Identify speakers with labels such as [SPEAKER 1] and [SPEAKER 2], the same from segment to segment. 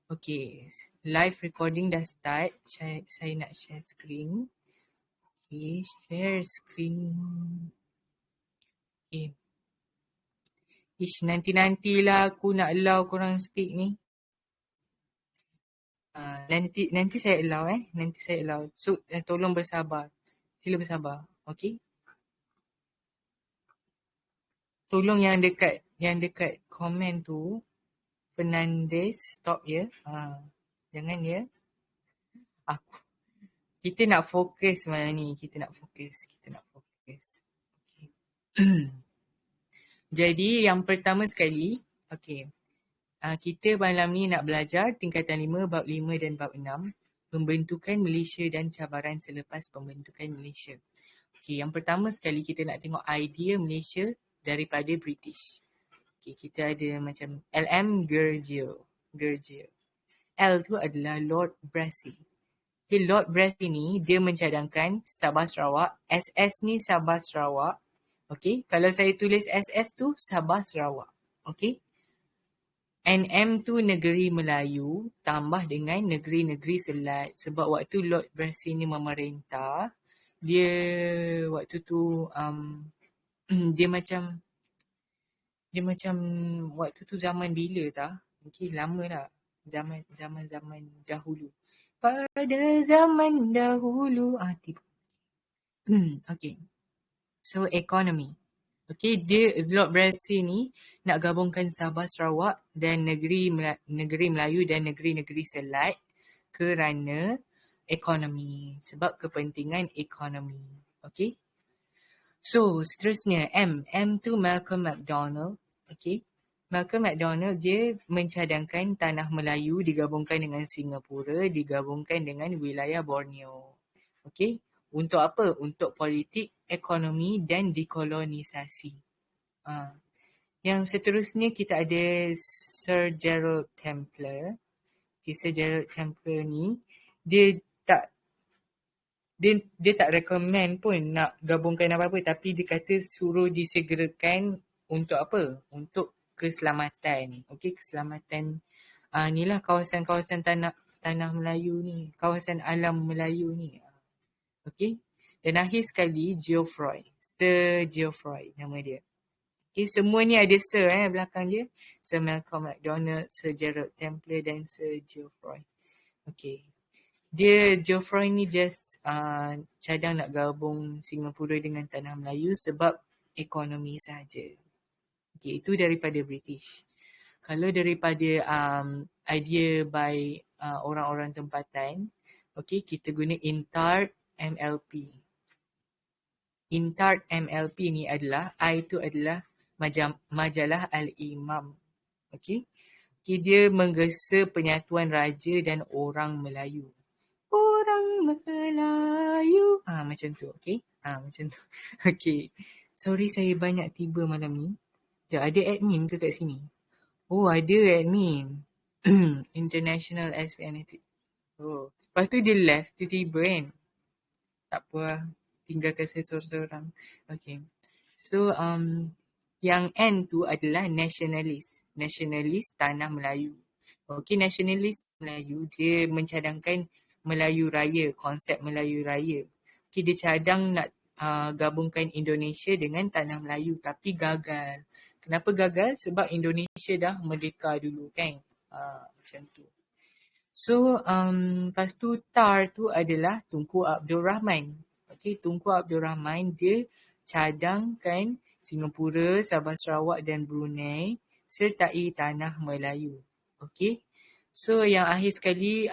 [SPEAKER 1] Okay, live recording dah start. Saya nak share screen. Okay, share screen. Okay. Ish, nanti-nantilah aku nak allow korang speak ni. Nanti saya allow Nanti saya allow. So, tolong bersabar. Sila bersabar. Okay? Tolong yang dekat komen tu, Fernandez, stop ya. Jangan ya. Kita nak fokus malam ni. Kita nak fokus. Okay. Jadi yang pertama sekali, okay. Kita malam ni nak belajar tingkatan 5, bab 5 dan bab 6. Pembentukan Malaysia dan cabaran selepas pembentukan Malaysia. Okay, yang pertama sekali kita nak tengok idea Malaysia daripada British. Okay, kita ada macam LM Gurgel. L tu adalah Lord Brassey. Okay, Lord Brassey ni dia mencadangkan Sabah Sarawak. SS ni Sabah Sarawak. Okay, kalau saya tulis SS tu Sabah Sarawak. Okay. NM tu negeri Melayu tambah dengan negeri-negeri selat. Sebab waktu Lord Brassey ni memerintah, dia waktu tu dia macam waktu tu zaman bila tak? Mungkin lama lah. Zaman dahulu. Pada zaman dahulu. Tiba. Okay. So, economy. Okay, Lord Brassey ni nak gabungkan Sabah Sarawak dan negeri Melayu dan negeri-negeri selat kerana ekonomi. Sebab kepentingan ekonomi. Okay. So, seterusnya M. M tu Malcolm McDonald. Okay. Malcolm McDonald dia mencadangkan tanah Melayu digabungkan dengan Singapura, digabungkan dengan wilayah Borneo. Okay. Untuk apa? Untuk politik, ekonomi dan dekolonisasi. Yang seterusnya kita ada Sir Gerald Templer. Okay, Sir Gerald Templer ni dia tak recommend pun nak gabungkan apa-apa, tapi dia kata suruh disegerakan untuk apa? Untuk keselamatan. Okay, keselamatan inilah kawasan-kawasan tanah Melayu ni, kawasan alam Melayu ni. Okay. Dan akhir sekali, Geoffroy. Sir Geoffroy nama dia. Okay, semua ni ada Sir belakang dia. Sir Malcolm McDonald, Sir Gerald Templer dan Sir Geoffroy. Okay. Geoffroy ni just cadang nak gabung Singapura dengan Tanah Melayu sebab ekonomi sahaja. Okay, itu daripada British. Kalau daripada idea by orang-orang tempatan, okay, kita guna INTART MLP. INTART MLP ni adalah, I tu adalah majalah Al-Imam. Okay. Okay, dia menggesa penyatuan raja dan orang Melayu. Orang Melayu. Macam tu. Okay. Macam tu. Okay. Sorry saya banyak tiba malam ni. Ada admin ke kat sini? Oh, ada admin. International SPN. Oh. Lepas tu dia left tiba-tiba kan. Tak apa lah. Tinggalkan saya seorang-seorang. Okay. So, yang N tu adalah nationalist. Nationalist tanah Melayu. Okay, nationalist Melayu, dia mencadangkan Melayu Raya, konsep Melayu Raya. Okay, dia cadang nak gabungkan Indonesia dengan tanah Melayu, tapi gagal. Kenapa gagal? Sebab Indonesia dah merdeka dulu kan. Macam tu. So, lepas tu TAR tu adalah Tunku Abdul Rahman. Okay, Tunku Abdul Rahman dia cadangkan Singapura, Sabah Sarawak dan Brunei sertai tanah Melayu. Okay. So, yang akhir sekali,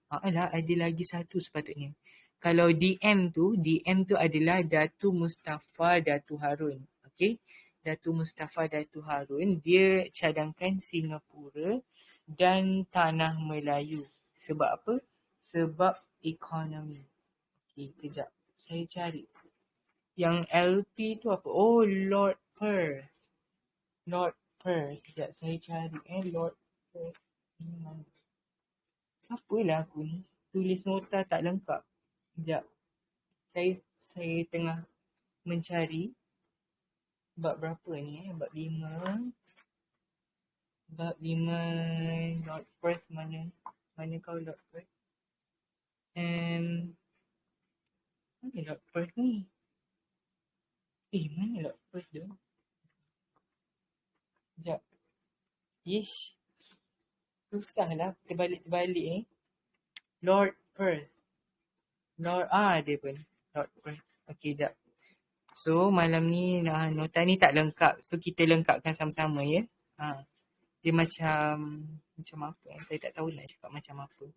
[SPEAKER 1] ada lagi satu sepatutnya. Kalau DM tu adalah Datu Mustafa Datu Harun. Okay. Datu Mustafa Datu Harun, dia cadangkan Singapura dan tanah Melayu. Sebab apa? Sebab ekonomi. Okay, kejap. Saya cari. Yang LP tu apa? Oh, Lord Per. Lord Per. Kejap, saya cari. Lord Per. Apalah aku ni? Tulis nota tak lengkap. Kejap. Saya tengah mencari. Bab berapa ni? Bab 5. Bab 5 Lord Perth mana? Mana kau Lord Perth? Mana Lord Perth ni? Mana Lord Perth tu? Sekejap. Ish. Susah lah terbalik-terbalik ni. Lord Perth. Dia pun. Lord Perth. Okay, sekejap. So, malam ni nota ni tak lengkap. So, kita lengkapkan sama-sama ya. Dia macam apa? Saya tak tahu nak cakap macam apa.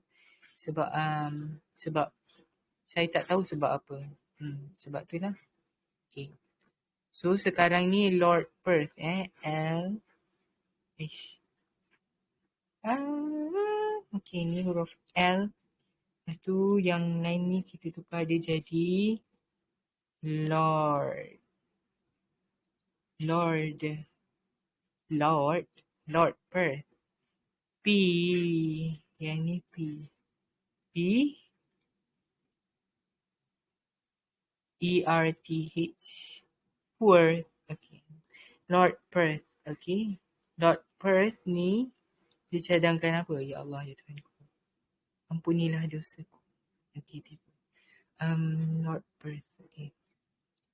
[SPEAKER 1] Sebab saya tak tahu sebab apa. Sebab tu lah. Okay. So, sekarang ni Lord Perth. L. H. Okay, ni huruf L. Lepas tu yang lain ni kita tukar dia jadi Lord Perth. P. Yang ni P. E-R-T-H. Perth. Okay. Lord Perth. Okay. Lord Perth ni dia cadangkan apa? Ya Allah, ya Tuhanku. Ampunilah dosaku. Okay. Lord Perth. Okay.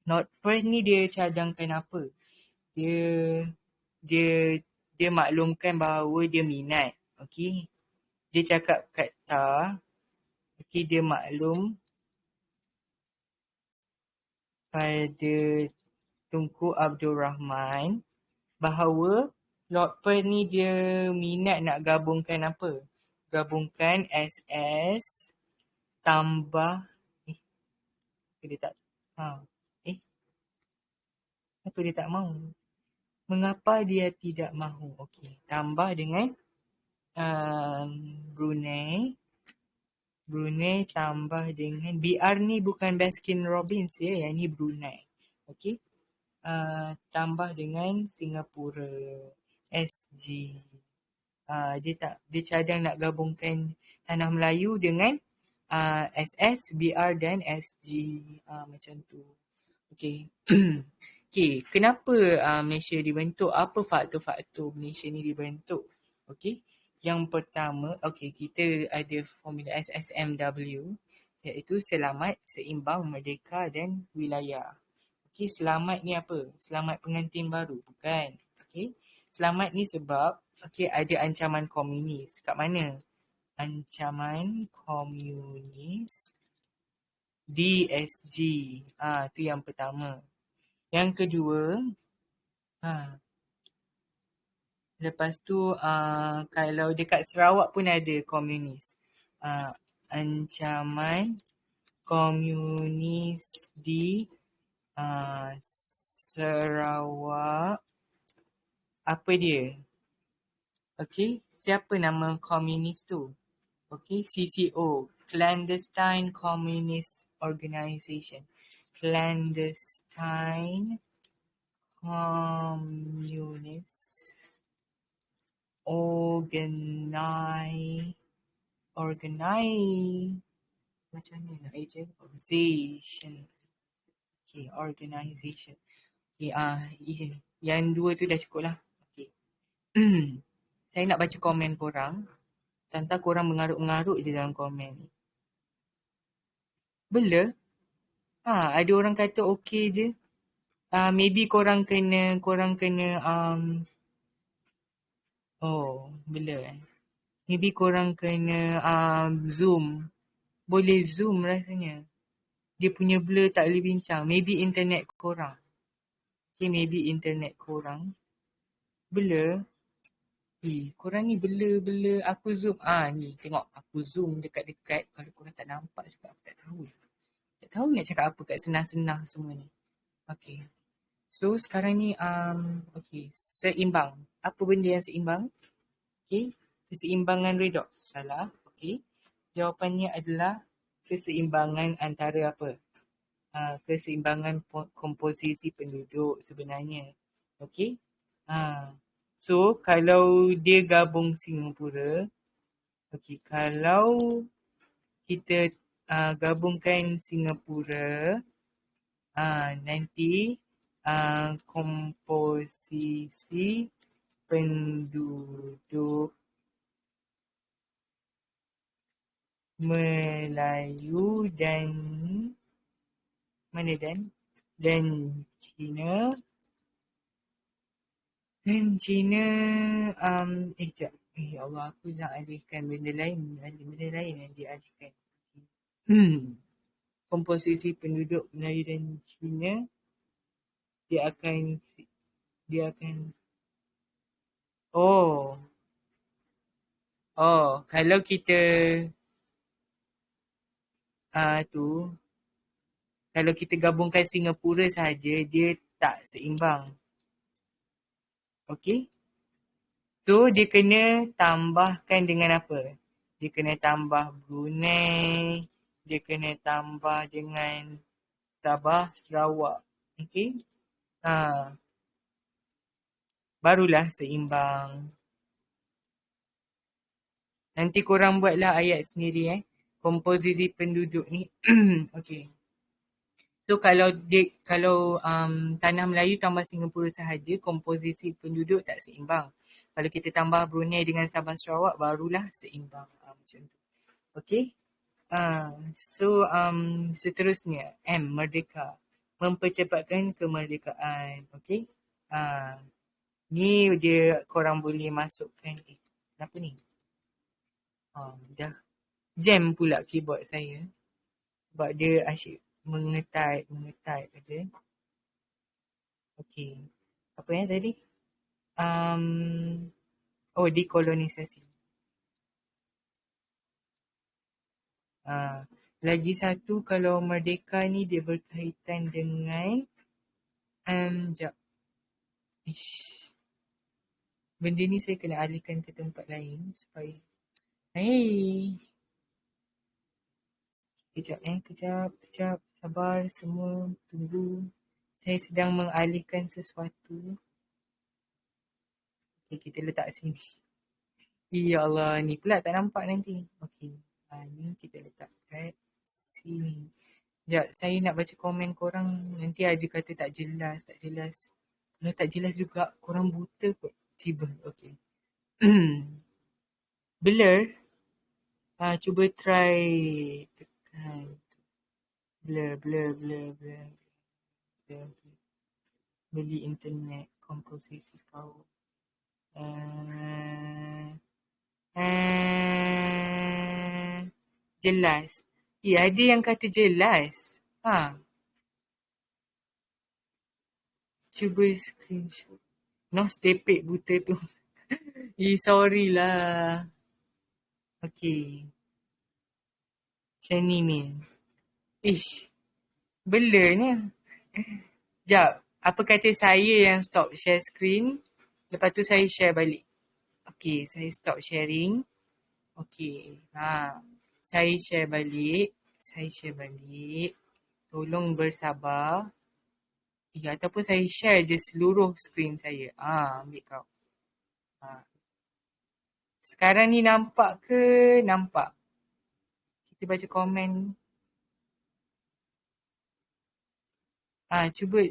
[SPEAKER 1] Lord Perth ni dia cadangkan apa? Dia maklumkan bahawa dia minat. Okay. Dia cakap kata, okay, dia maklum pada Tunku Abdul Rahman bahawa Lord Perth ni dia minat nak gabungkan apa? Gabungkan SS tambah dia tak apa dia tak mahu? Mengapa dia tidak mahu? Okey, tambah dengan Brunei tambah dengan BR ni bukan Baskin Robbins ya, yang ni Brunei. Okey. Tambah dengan Singapura SG. Dia cadang nak gabungkan Tanah Melayu dengan SS, BR dan SG. Macam tu. Okey. Okey, kenapa Malaysia dibentuk? Apa faktor-faktor Malaysia ni dibentuk? Okey. Yang pertama, kita ada formula SSMW, iaitu selamat, seimbang, merdeka dan wilayah. Okey, selamat ni apa? Selamat pengantin baru? Bukan. Okey. Selamat ni sebab ada ancaman komunis. Kat mana? Ancaman komunis DSG. Tu yang pertama. Yang kedua, lepas tu kalau dekat Sarawak pun ada komunis. Ancaman komunis di Sarawak. Apa dia? Okey, siapa nama komunis tu? Okey, CCO, Clandestine Communist Organisation. Clandestine Communist macam mana nak eja? Organization. Okay, organisation. Okay, yang dua tu dah cukup lah. Okay. Saya nak baca komen korang. Tanta korang mengarut-mengarut je dalam komen ni. Bela? Ada orang kata okey je. Maybe korang kena bela Maybe korang kena Zoom. Boleh Zoom rasanya. Dia punya blur tak boleh bincang. Maybe internet korang. Okay, maybe internet korang. Blur. Korang ni blur. Aku Zoom. Ni tengok. Aku Zoom dekat-dekat. Kalau korang tak nampak juga, aku tak tahu. Tak tahu nak cakap apa kat senang-senang semua ni. Okay. So, sekarang ni, seimbang. Apa benda yang seimbang? Okay. Keseimbangan redox. Salah. Okay. Jawapannya adalah keseimbangan antara apa? Keseimbangan komposisi penduduk sebenarnya. Okay. So, kalau dia gabung Singapura, kalau kita gabungkan Singapura, nanti komposisi penduduk Melayu dan Cina sekejap. Allah, aku nak alihkan benda lain yang dialihkan. Komposisi penduduk Melayu dan Cina dia akan kalau kita kalau kita gabungkan Singapura sahaja, dia tak seimbang. Okey? So, dia kena tambahkan dengan apa? Dia kena tambah Brunei, dia kena tambah dengan Sabah, Sarawak. Okey? Barulah seimbang. Nanti korang buatlah ayat sendiri komposisi penduduk ni. Okey. So kalau tanah Melayu tambah Singapura sahaja, komposisi penduduk tak seimbang. Kalau kita tambah Brunei dengan Sabah Sarawak, barulah seimbang. Macam tu. Okey. Seterusnya merdeka. Mempercepatkan kemerdekaan. Okey. Ni dia korang boleh masukkan. Kenapa ni? Dah jam pula keyboard saya. Sebab dia asyik mengetype aja. Okey. Apa tadi? Dekolonisasi. Lagi satu, kalau merdeka ni dia berkaitan dengan benda ni saya kena alihkan ke tempat lain supaya Kejap. Sabar semua. Tunggu. Saya sedang mengalihkan sesuatu. Okay, kita letak sini. Ya Allah, ni pula tak nampak nanti. Okey. Ni kita letak kat sini. Sekejap, saya nak baca komen korang. Nanti ada kata tak jelas. Kalau tak jelas juga, korang buta kot. Tiba. Okey. Blur. Cuba try tekan. Blur. Beli internet komposisi kau. Jelas. Ada yang kata jelas. Cuba screenshot. Tepek buta tu. Sorry lah. Okay. Macam ni Min. Blurnya. Sekejap. Apa kata saya yang stop share screen. Lepas tu saya share balik. Okay. Saya stop sharing. Okay. Saya share balik. Tolong bersabar. Ataupun saya share je seluruh screen saya. Ambil kau. Sekarang ni nampak ke? Nampak. Kita baca komen. Cuba.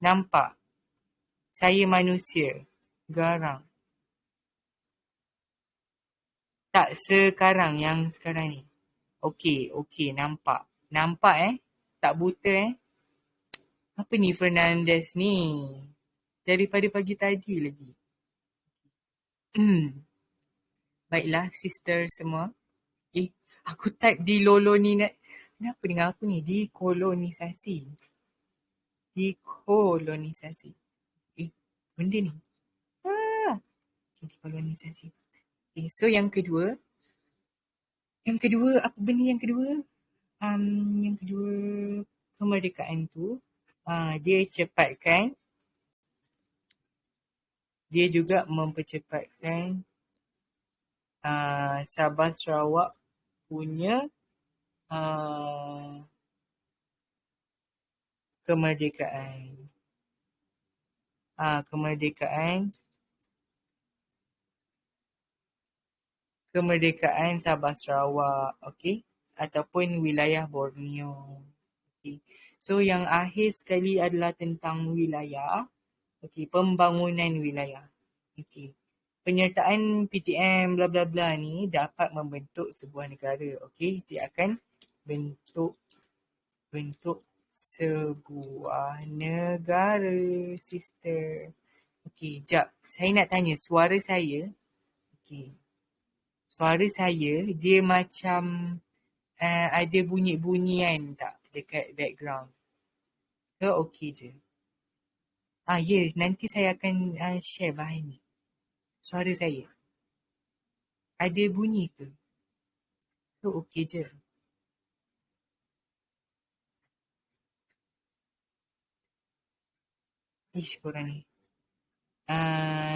[SPEAKER 1] Nampak. Saya manusia. Garang. Tak sekarang, yang sekarang ni. Okey. Nampak. Nampak Tak buta Apa ni Fernandez ni? Daripada pagi tadi lagi. Baiklah, sister semua. Aku type di Lolo ni nak. Kenapa dengan aku ni? Dekolonisasi. Benda ni. Dekolonisasi. So yang kedua. Apa benda yang kedua? Yang kedua, kemerdekaan tu. Dia cepatkan. Dia juga mempercepatkan Sabah Sarawak punya kemerdekaan. Kemerdekaan Sabah Sarawak, okey, ataupun wilayah Borneo. Okay. So yang akhir sekali adalah tentang wilayah. Okey, pembangunan wilayah. Okey. Penyertaan PTM bla bla bla ni dapat membentuk sebuah negara. Okey, dia akan bentuk sebuah negara, sister. Okey, jap. Saya nak tanya, suara saya, okey. Suara saya dia macam ada bunyi-bunyian tak dekat background? Ke okey je? Ya, nanti saya akan share bahan ni. Suara saya. Ada bunyi ke? So, okey je. Ish, korang ni.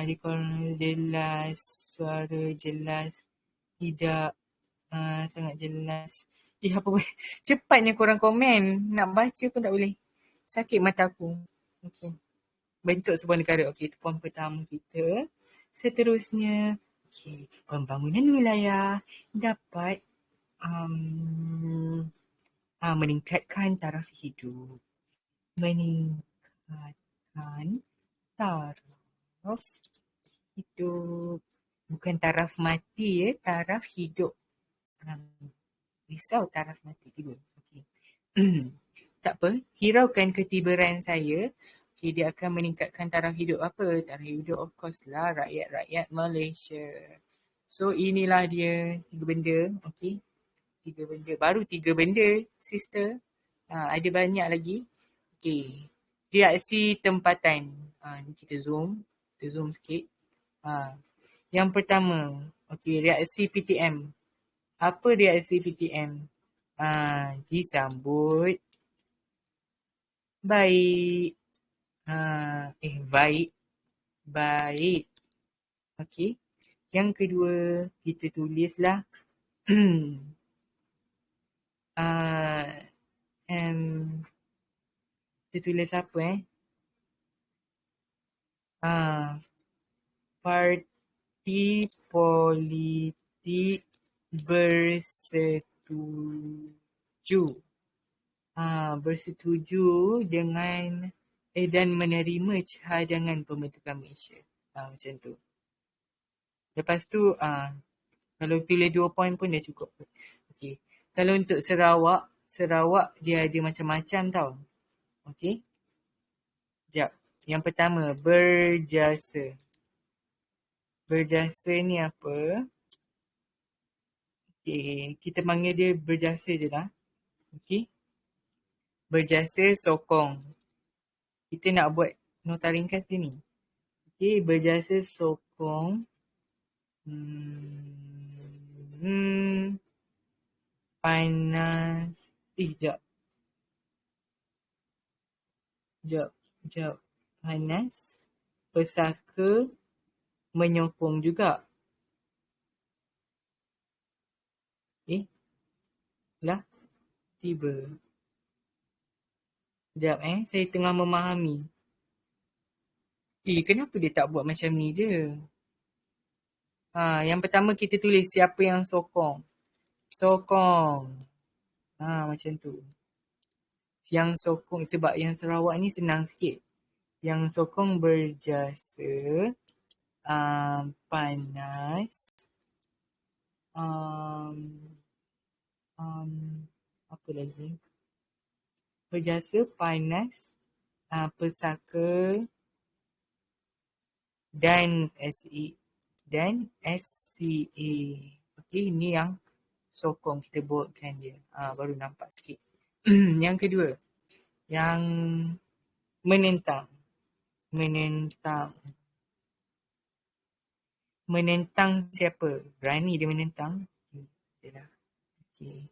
[SPEAKER 1] Recall jelas, suara jelas, tidak sangat jelas. Apa boleh? Cepatnya korang komen. Nak baca pun tak boleh. Sakit mata aku. Okey. Bentuk sebuah negara. Okey, itu poin pertama kita. Seterusnya, okey, pembangunan wilayah dapat meningkatkan taraf hidup. Meningkatkan taraf hidup. Bukan taraf mati ya, taraf hidup. Risau taraf mati tidur. Okay. Tak apa, hiraukan ketibaran saya. Okay, dia akan meningkatkan taraf hidup apa? Taraf hidup of course lah rakyat-rakyat Malaysia. So inilah dia 3 benda. Okay. 3 benda. Baru 3 benda, sister. Ada banyak lagi. Okay. Reaksi tempatan. Ni kita zoom. Kita zoom sikit. Yang pertama. Okay, reaksi PTM. Apa reaksi PTM? Disambut baik. Baik. Okey. Yang kedua, kita tulislah kita tulis apa parti politik bersetuju. Bersetuju dengan dan menerima cadangan pembentukan Malaysia. Macam tu. Lepas tu, kalau tulis 2 poin pun dah cukup. Okay. Kalau untuk Sarawak dia ada macam-macam tau. Okay. Sekejap. Yang pertama, berjasa. Berjasa ni apa? Okay. Kita panggil dia berjasa je lah. Okay. Berjasa sokong. Kita nak buat nota ringkas dia ni. Okay. Berjasa sokong. Panas. Sekejap. Panas. Pesaka menyokong juga. Lah. Tiba. Sekejap saya tengah memahami. Kenapa dia tak buat macam ni je? Yang pertama kita tulis siapa yang sokong. Sokong. Macam tu. Yang sokong, sebab yang Sarawak ni senang sikit. Yang sokong berjasa, panas, apa lagi? Berjasa, panas, pesaka dan SCA. Okey, ni yang sokong, kita buatkan dia. Baru nampak sikit. Yang kedua, yang menentang. Menentang siapa? Berani dia menentang. Okay.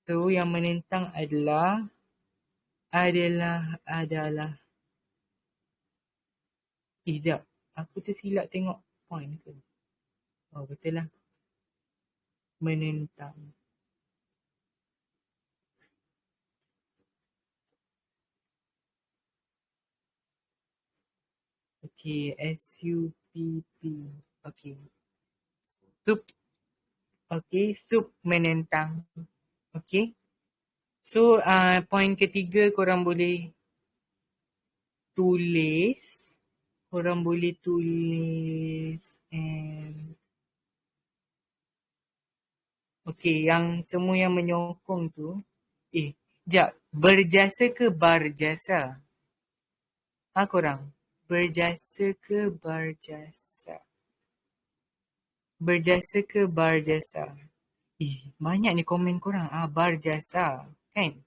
[SPEAKER 1] So yang menentang adalah sekejap. Aku tersilap tengok point ke? Betul lah. Menentang. Okay, SUPP. Okay. Sup menentang. Okay. So, point ketiga korang boleh tulis Korang boleh tulis and okay, yang semua yang menyokong tu jap, berjasa ke barjasa? Korang berjasa ke barjasa? Berjasa ke barjasa? Banyak ni komen korang. Barjasa kan?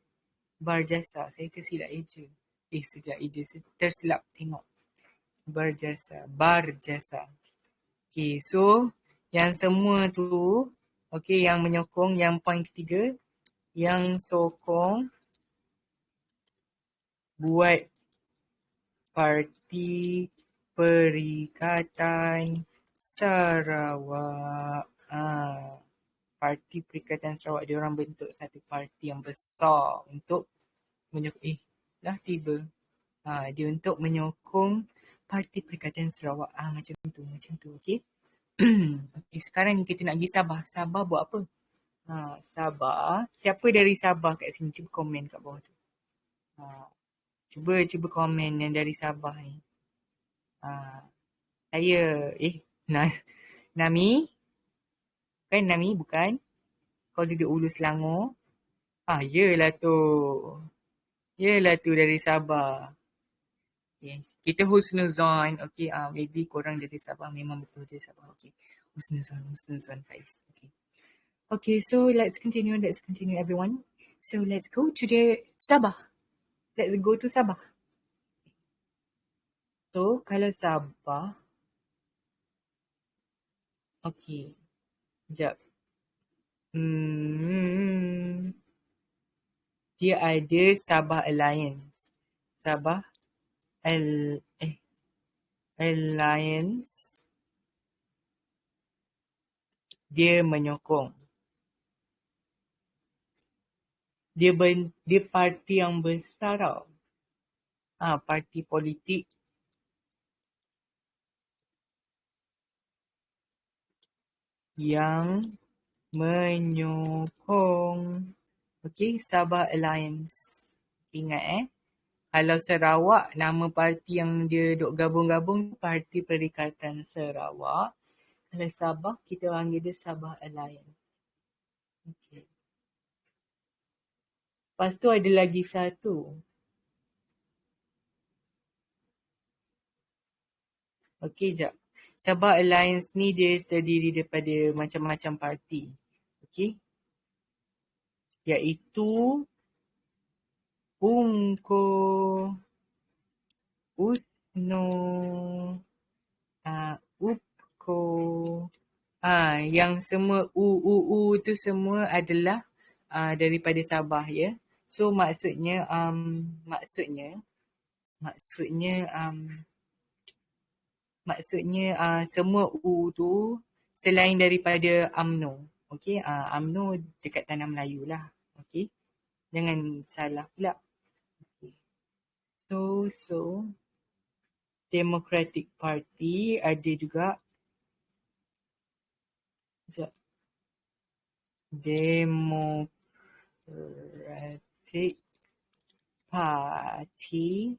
[SPEAKER 1] Barjasa. Saya tersilap eja. Sekejap eja. Tersilap tengok. Berjasa. Barjasa. Okay, so yang semua tu, okay, yang menyokong, yang poin ketiga, yang sokong buat Parti Perikatan Sarawak. Parti Perikatan Sarawak, dia orang bentuk satu parti yang besar untuk menyokong. Dah tiba. Dia untuk menyokong Parti Perikatan Sarawak. Macam tu. Okay. Okay, sekarang ni kita nak pergi Sabah. Sabah buat apa? Sabah. Siapa dari Sabah kat sini? Cuba komen kat bawah tu. Cuba komen yang dari Sabah ni. Saya. Nami. Kan Nami? Bukan? Kau duduk Ulu Selangor. Yelah tu. Yelah tu dari Sabah. Yes. Kita husnuzon. Okay. Maybe korang dari Sabah. Memang betul dari Sabah. Okay. Husnuzon Faiz. Okay. Okay. So let's continue everyone. So let's go to the Sabah. Let's go to Sabah. So kalau Sabah. Okay. Sekejap. Dia ada Sabah Alliance. Sabah Alliance. Dia menyokong. Dia parti yang besar tau. Parti politik yang menyokong. Okay, Sabah Alliance. Ingat kalau Sarawak, nama parti yang dia duk gabung-gabung Parti Perikatan Sarawak. Kalau Sabah, kita panggil dia Sabah Alliance. Okay. Lepas tu ada lagi satu. Okay, jap. Sabah Alliance ni dia terdiri daripada macam-macam parti. Okay. Iaitu UMKO, USNO, UPKO. Yang semua U tu semua adalah daripada Sabah ya. So maksudnya semua U tu selain daripada UMNO. Okey, UMNO dekat Tanah Melayu lah. Okey. Jangan salah pula. Okay. So Democratic Party ada juga. Democratic Party.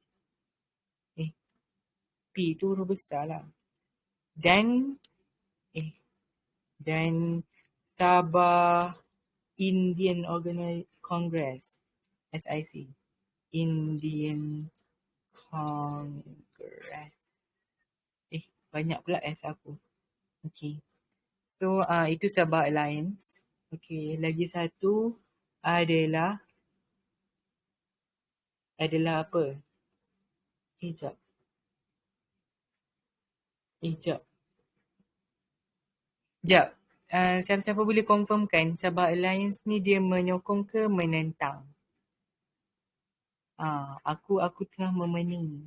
[SPEAKER 1] P tu huruf besar lah. Dan Sabah Indian Congress. SIC. Indian Congress. Banyak pula S aku. Okay. So itu Sabah Alliance. Okay. Lagi satu adalah apa? Jap. Siapa-siapa boleh confirmkan Sabah Alliance ni dia menyokong ke menentang? Aku tengah memening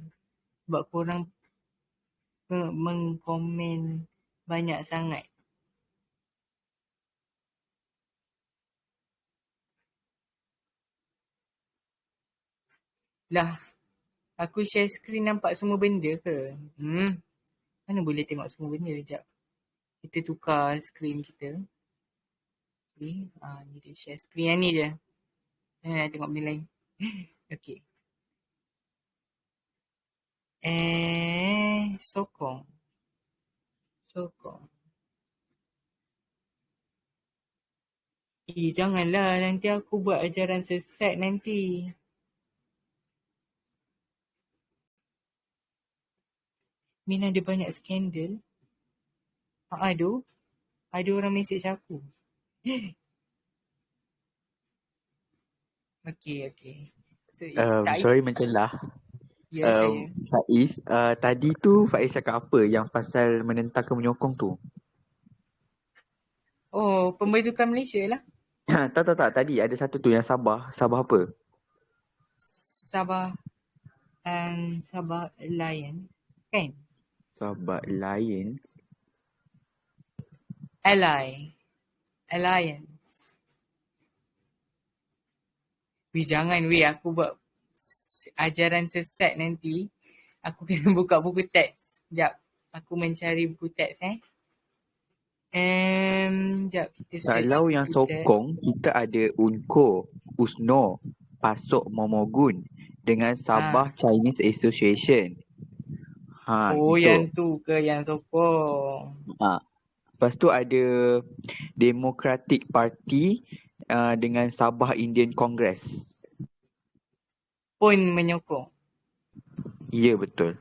[SPEAKER 1] sebab korang mengkomen banyak sangat. Lah, aku share screen nampak semua benda ke? Mana boleh tengok semua benda? Sekejap. Kita tukar screen kita. Okay. Ni dia share screen yang ni je. Nak tengok benda lain. Okay. Sokong. Janganlah nanti aku buat ajaran sesat nanti. Min ada banyak skandal. Ada orang mesej aku. Okay. So, tak
[SPEAKER 2] Sorry mencelah.
[SPEAKER 1] Ya, saya.
[SPEAKER 2] Faiz, tadi tu Faiz cakap apa yang pasal menentang ke menyokong tu?
[SPEAKER 1] Oh, pembentukan Malaysia lah.
[SPEAKER 2] Tak. Tadi ada satu tu yang Sabah. Sabah apa?
[SPEAKER 1] Sabah Alliance. Kan?
[SPEAKER 2] Sabah Lion.
[SPEAKER 1] Alliance. Jangan aku buat ajaran sesat nanti. Aku kena buka buku teks. Sekejap. Aku mencari buku teks sekejap kita search
[SPEAKER 2] Kalau yang
[SPEAKER 1] buku teks.
[SPEAKER 2] sokong, kita ada UNCO, USNO, PASOK Momogun dengan Sabah Chinese Association. Gitu.
[SPEAKER 1] Yang tu ke yang sokong?
[SPEAKER 2] Lepas tu ada Democratic Party dengan Sabah Indian Congress.
[SPEAKER 1] Pun menyokong.
[SPEAKER 2] Ya, betul.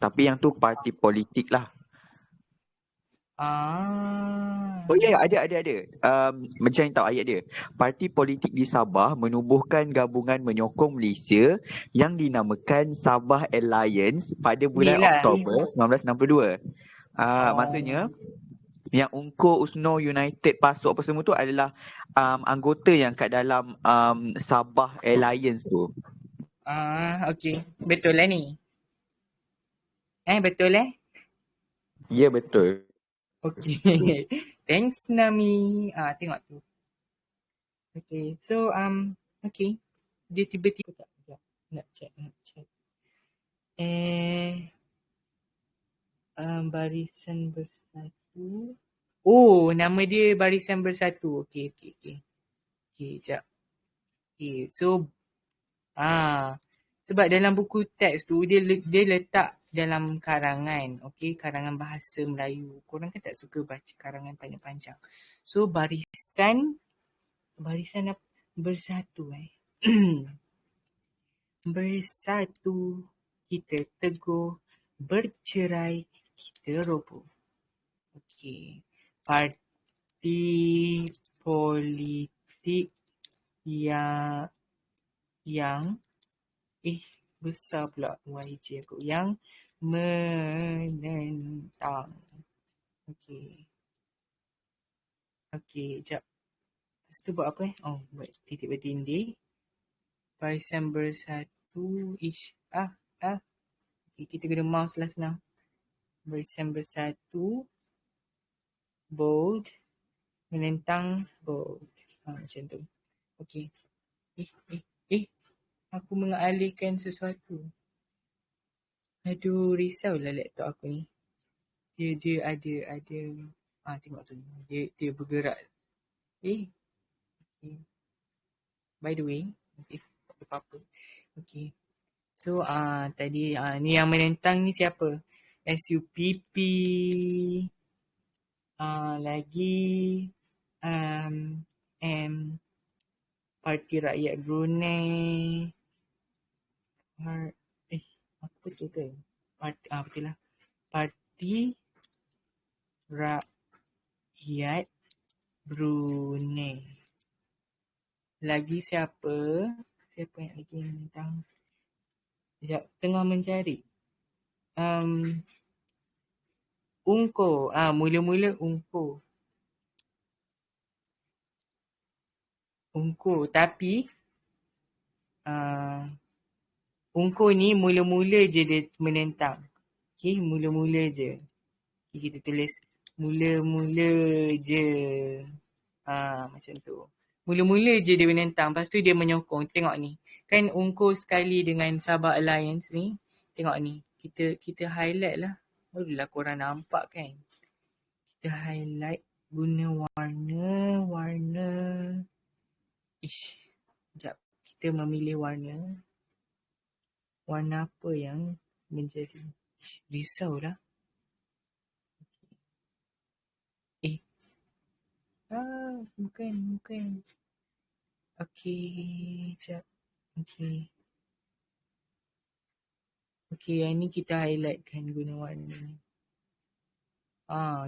[SPEAKER 2] Tapi yang tu parti politik lah. Oh ya, ada. Macam yang tahu ayat dia. Parti politik di Sabah menubuhkan gabungan menyokong Malaysia yang dinamakan Sabah Alliance pada bulan Oktober 1962. Maksudnya yang UNCO, USNO, United, PASOK apa semua tu adalah anggota yang kat dalam Sabah Alliance tu.
[SPEAKER 1] Okay. Betul lah ni. Betul
[SPEAKER 2] Ya, betul.
[SPEAKER 1] Okay. Thanks Nami. Tengok tu. Okay. So okay. Dia tiba-tiba tak. Nak check. Barisan Bersatu. Oh, nama dia Barisan Bersatu. Okay. Sekejap. Okay. So sebab dalam buku teks tu dia letak dalam karangan, karangan bahasa Melayu. Korang kan tak suka baca karangan panjang-panjang. So barisan apa? Bersatu Bersatu kita teguh, bercerai kita roboh. Okey. Parti politik yang besar pula YJ aku. Yang menentang. Okey, sekejap. Lepas tu buat apa buat titik bertindih. Barisan Bersatu Okay, kita guna mouse lah senang. Barisan Bersatu bold, menentang bold. Macam tu. Okey. Aku mengalihkan sesuatu. Aduh, risaulah laptop aku ni. Dia ada tengok tu. Dia bergerak. Okay. By the way, apa-apa. Okay. So tadi ni yang menentang ni siapa? SUPP. Lagi Parti Rakyat Brunei. Apa tu kan? Betul lah. Parti Rakyat Brunei. Lagi siapa? Siapa yang lagi menentang? Sekejap, tengah mencari. UNCO. Mula-mula UNCO. Tapi UNCO ni mula-mula je dia menentang. Okay, mula-mula je. Okay, kita tulis mula-mula je. Macam tu. Mula-mula je dia menentang. Lepas tu dia menyokong. Tengok ni. Kan UNCO sekali dengan Sabah Alliance ni. Tengok ni. Kita highlight lah. Barulah korang nampak kan. Kita highlight guna warna. Sekejap. Kita memilih warna. Warna apa yang menjadi. Risaulah. Bukan. Okey, sekejap. Okey, yang ni kita highlightkan guna warna ni.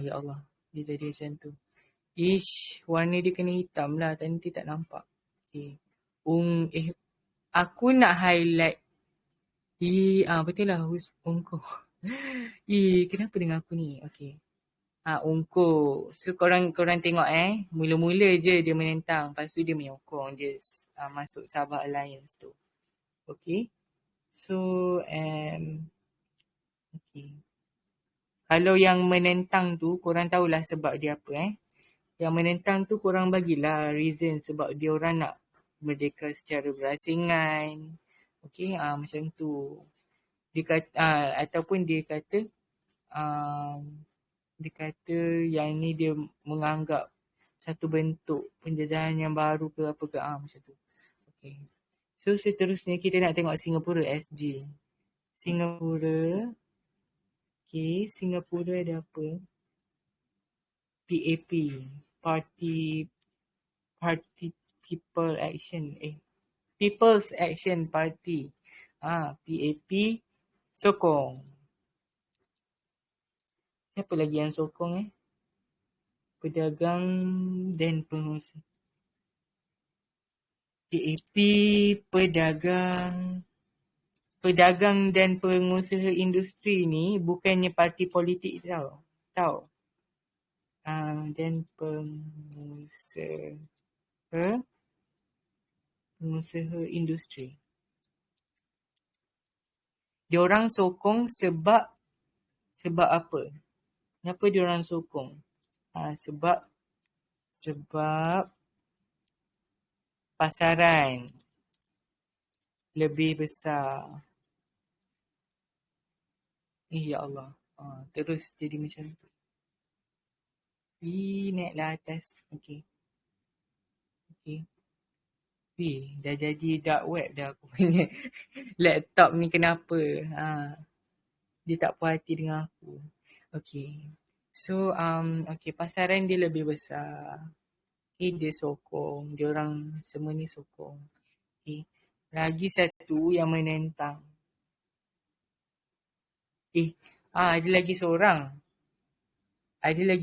[SPEAKER 1] Ya Allah. Dia jadi macam tu. Warna dia kena hitam lah. Nanti tak nampak. Okey. Aku nak highlight. Betul lah. Ungkuh. Kenapa dengan aku ni? Okey. Ungkuh. So korang tengok mula-mula je dia menentang. Lepas tu dia menyokong. Dia masuk Sabah Alliance tu. Okay. So okay. Kalau yang menentang tu korang tahulah sebab dia apa Yang menentang tu korang bagilah reason sebab dia orang nak merdeka secara berasingan. Okay. Macam tu. Dia kata ataupun dia kata yang ni dia menganggap satu bentuk penjajahan yang baru ke apa ke macam tu. Okay. So seterusnya kita nak tengok Singapura SG. Singapura. Okay, Singapura ada apa? PAP. Party People Action. People's Action Party. PAP sokong. Siapa lagi yang sokong Pedagang dan pengusaha. PAP Pedagang dan pengusaha industri ni bukannya parti politik tau. Dan pengusaha industri. Diorang sokong sebab apa? Kenapa diorang sokong? Sebab pasaran lebih besar. Ya Allah. Terus jadi macam tu. Naiklah atas. Okay. Dah jadi dark web dah aku punya laptop ni kenapa. Dia tak puas hati dengan aku. Okay. So, pasaran dia lebih besar. Okay, dia sokong. Dia orang semua ni sokong. Okay. Lagi satu yang menentang. Ada lagi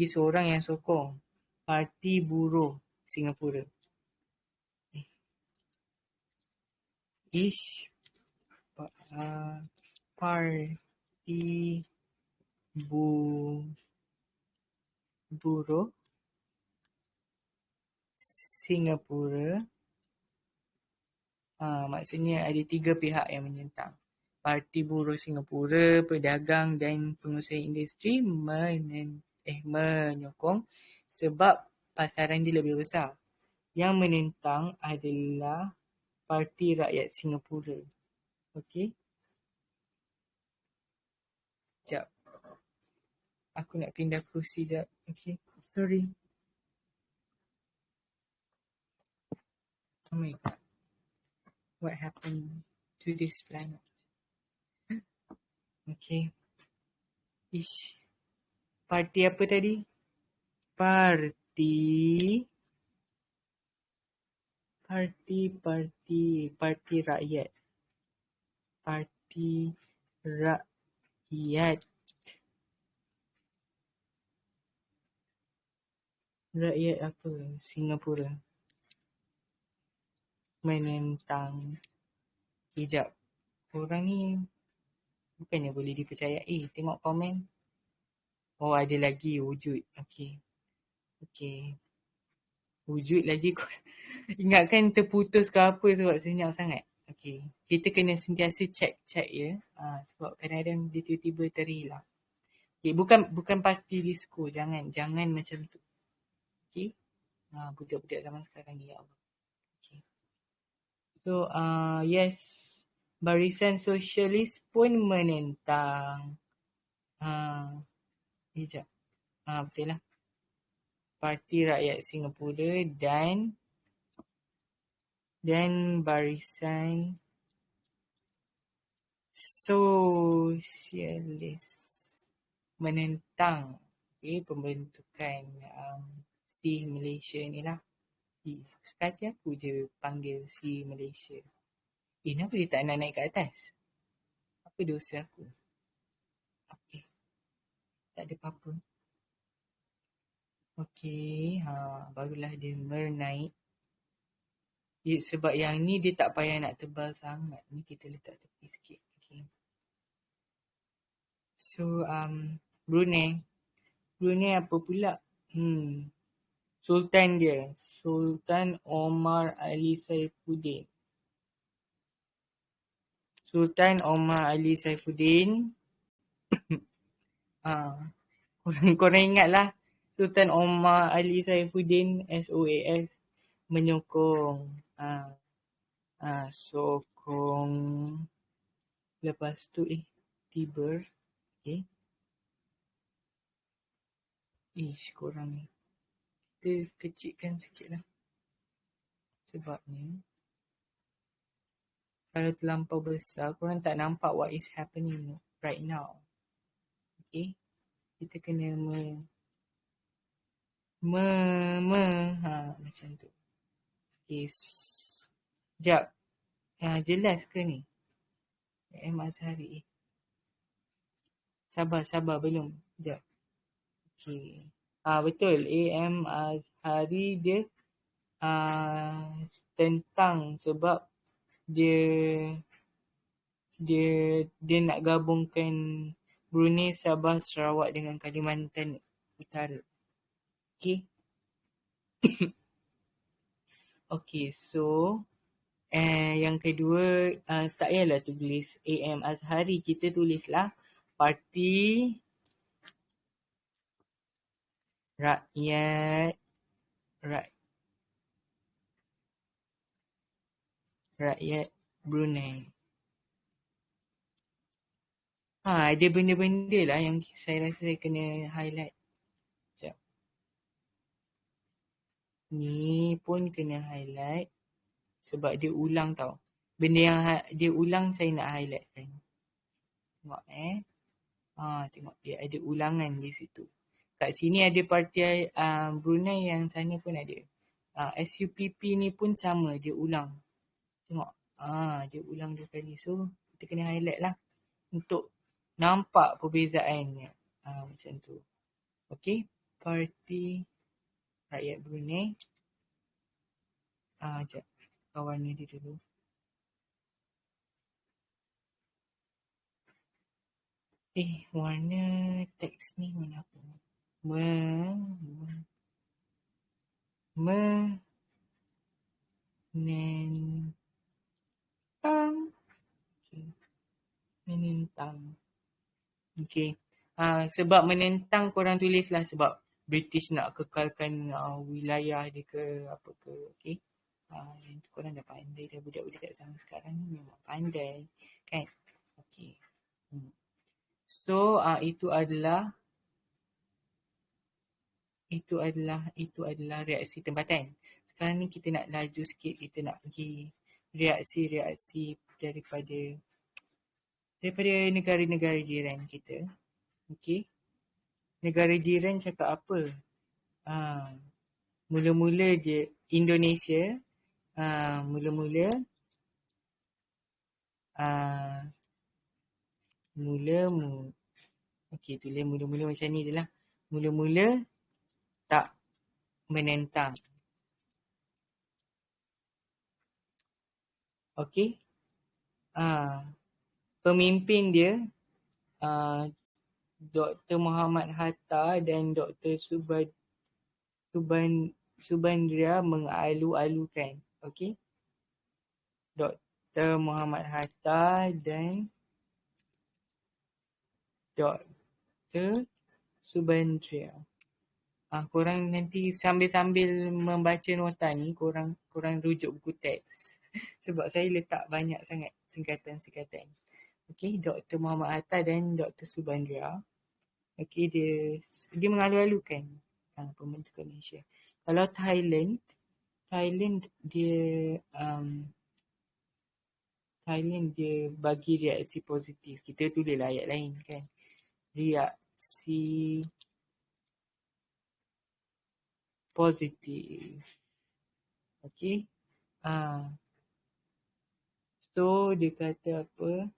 [SPEAKER 1] seorang yang sokong. Parti Buruh Singapura. Parti Buruh Singapura. Maksudnya ada 3 pihak yang menentang. Parti Buruh Singapura, pedagang dan pengusaha industri menyokong sebab pasaran dia lebih besar. Yang menentang adalah Parti Rakyat Singapura. Okey. Sekejap. Aku nak pindah kerusi sekejap. Okey. Sorry. Oh my God. What happened to this planet? Okay. Parti apa tadi? Parti Rakyat. Parti Rakyat. Rakyat apa? Singapura. Menentang. Kejap. Orang ni bukannya boleh dipercayai. Tengok komen. Ada lagi wujud. Okay. Wujud lagi. Ingatkan terputus ke apa sebab senyap sangat. Okay. Kita kena sentiasa check ya. Sebab kadang-kadang dia tiba-tiba terhilang. Okay. Bukan parti disco. Jangan macam tu. Okay. Budak-budak zaman sekarang ni. Ya Allah. Okay. So, yes. Barisan Sosialis pun menentang. Sekejap. Betul lah. Parti Rakyat Singapura dan Barisan Sosialis menentang pembentukan si Malaysia ni lah. Sekali aku je panggil si Malaysia. Kenapa dia tak nak naik ke atas? Apa dosa aku? Okay. Tak ada apa-apa. Okay. Barulah dia menaik. Sebab yang ni dia tak payah nak tebal sangat. Ni kita letak tepi sikit. Okay. So, Brunei. Brunei apa pula? Sultan dia. Sultan Omar Ali Saifuddin. Sultan Omar Ali Saifuddin. Korang ingatlah. Sultan Omar Ali Saifuddin SOAS menyokong sokong lepas tu tiba korang ni kita kecilkan sikit lah sebabnya kalau terlampau besar korang tak nampak what is happening right now. Okay, kita kena macam tu. Okay, sekejap. Jelas ke ni? AM Azhari. Sabar belum. Sekejap. Okay. Betul. AM Azhari dia tentang sebab dia nak gabungkan Brunei, Sabah, Sarawak dengan Kalimantan Utara. Okay. Okay, so yang kedua, tak payahlah tulis AM Azhari, kita tulislah Parti Rakyat Brunei. Ada benda-benda lah yang saya rasa saya kena highlight. Sekejap. Ni pun kena highlight sebab dia ulang tau. Benda yang dia ulang saya nak highlightkan. Tengok tengok dia ada ulangan di situ. Kat sini ada parti Brunei, yang sana pun ada. SUPP ni pun sama, dia ulang. Tengok. Dia ulang 2 kali. So, kita kena highlight lah untuk nampak perbezaannya. Macam tu. Okay. Parti Rakyat Brunei. Sekejap. Warna dia dulu. Warna teks ni mana apa? Menentang. Menentang. Okay. Sebab menentang korang tulislah sebab British nak kekalkan wilayah dia ke apa ke. Okay. Korang dah pandai dah, budak-budak zaman sekarang ni memang pandai. Kan? Okay. So itu adalah reaksi tempatan. Sekarang ni kita nak laju sikit, kita nak pergi reaksi-reaksi daripada negara-negara jiran kita. Okey. Negara jiran cakap apa? Mula-mula je Indonesia. Okey, tulis mula-mula macam ni je lah. Mula-mula tak menentang. Okey. Pemimpin dia Dr. Muhammad Hatta dan Dr. Subandria mengalu-alukan. Okey. Dr. Muhammad Hatta dan Dr. Subandria. Korang nanti sambil-sambil membaca nota ni, korang rujuk buku teks. Sebab saya letak banyak sangat singkatan-singkatan. Okey, Dr. Muhammad Hatta dan Dr. Subandria. Okey, dia mengalu-alukan pembentukan Malaysia. Kalau Thailand dia Thailand dia bagi reaksi positif. Kita tulislah ayat lain kan. Reaksi positif. Okay. So dia kata apa?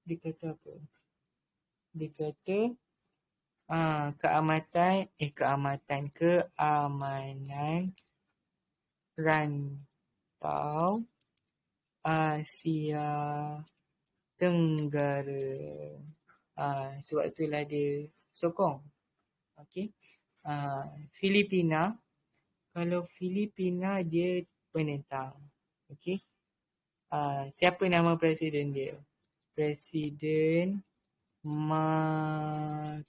[SPEAKER 1] Dia kata apa? Dia kata keamanan rantau Asia Tenggara. Sebab itulah dia sokong. Okay. Filipina. Kalau Filipina dia penentang. Okay. Siapa nama presiden dia? Presiden Maka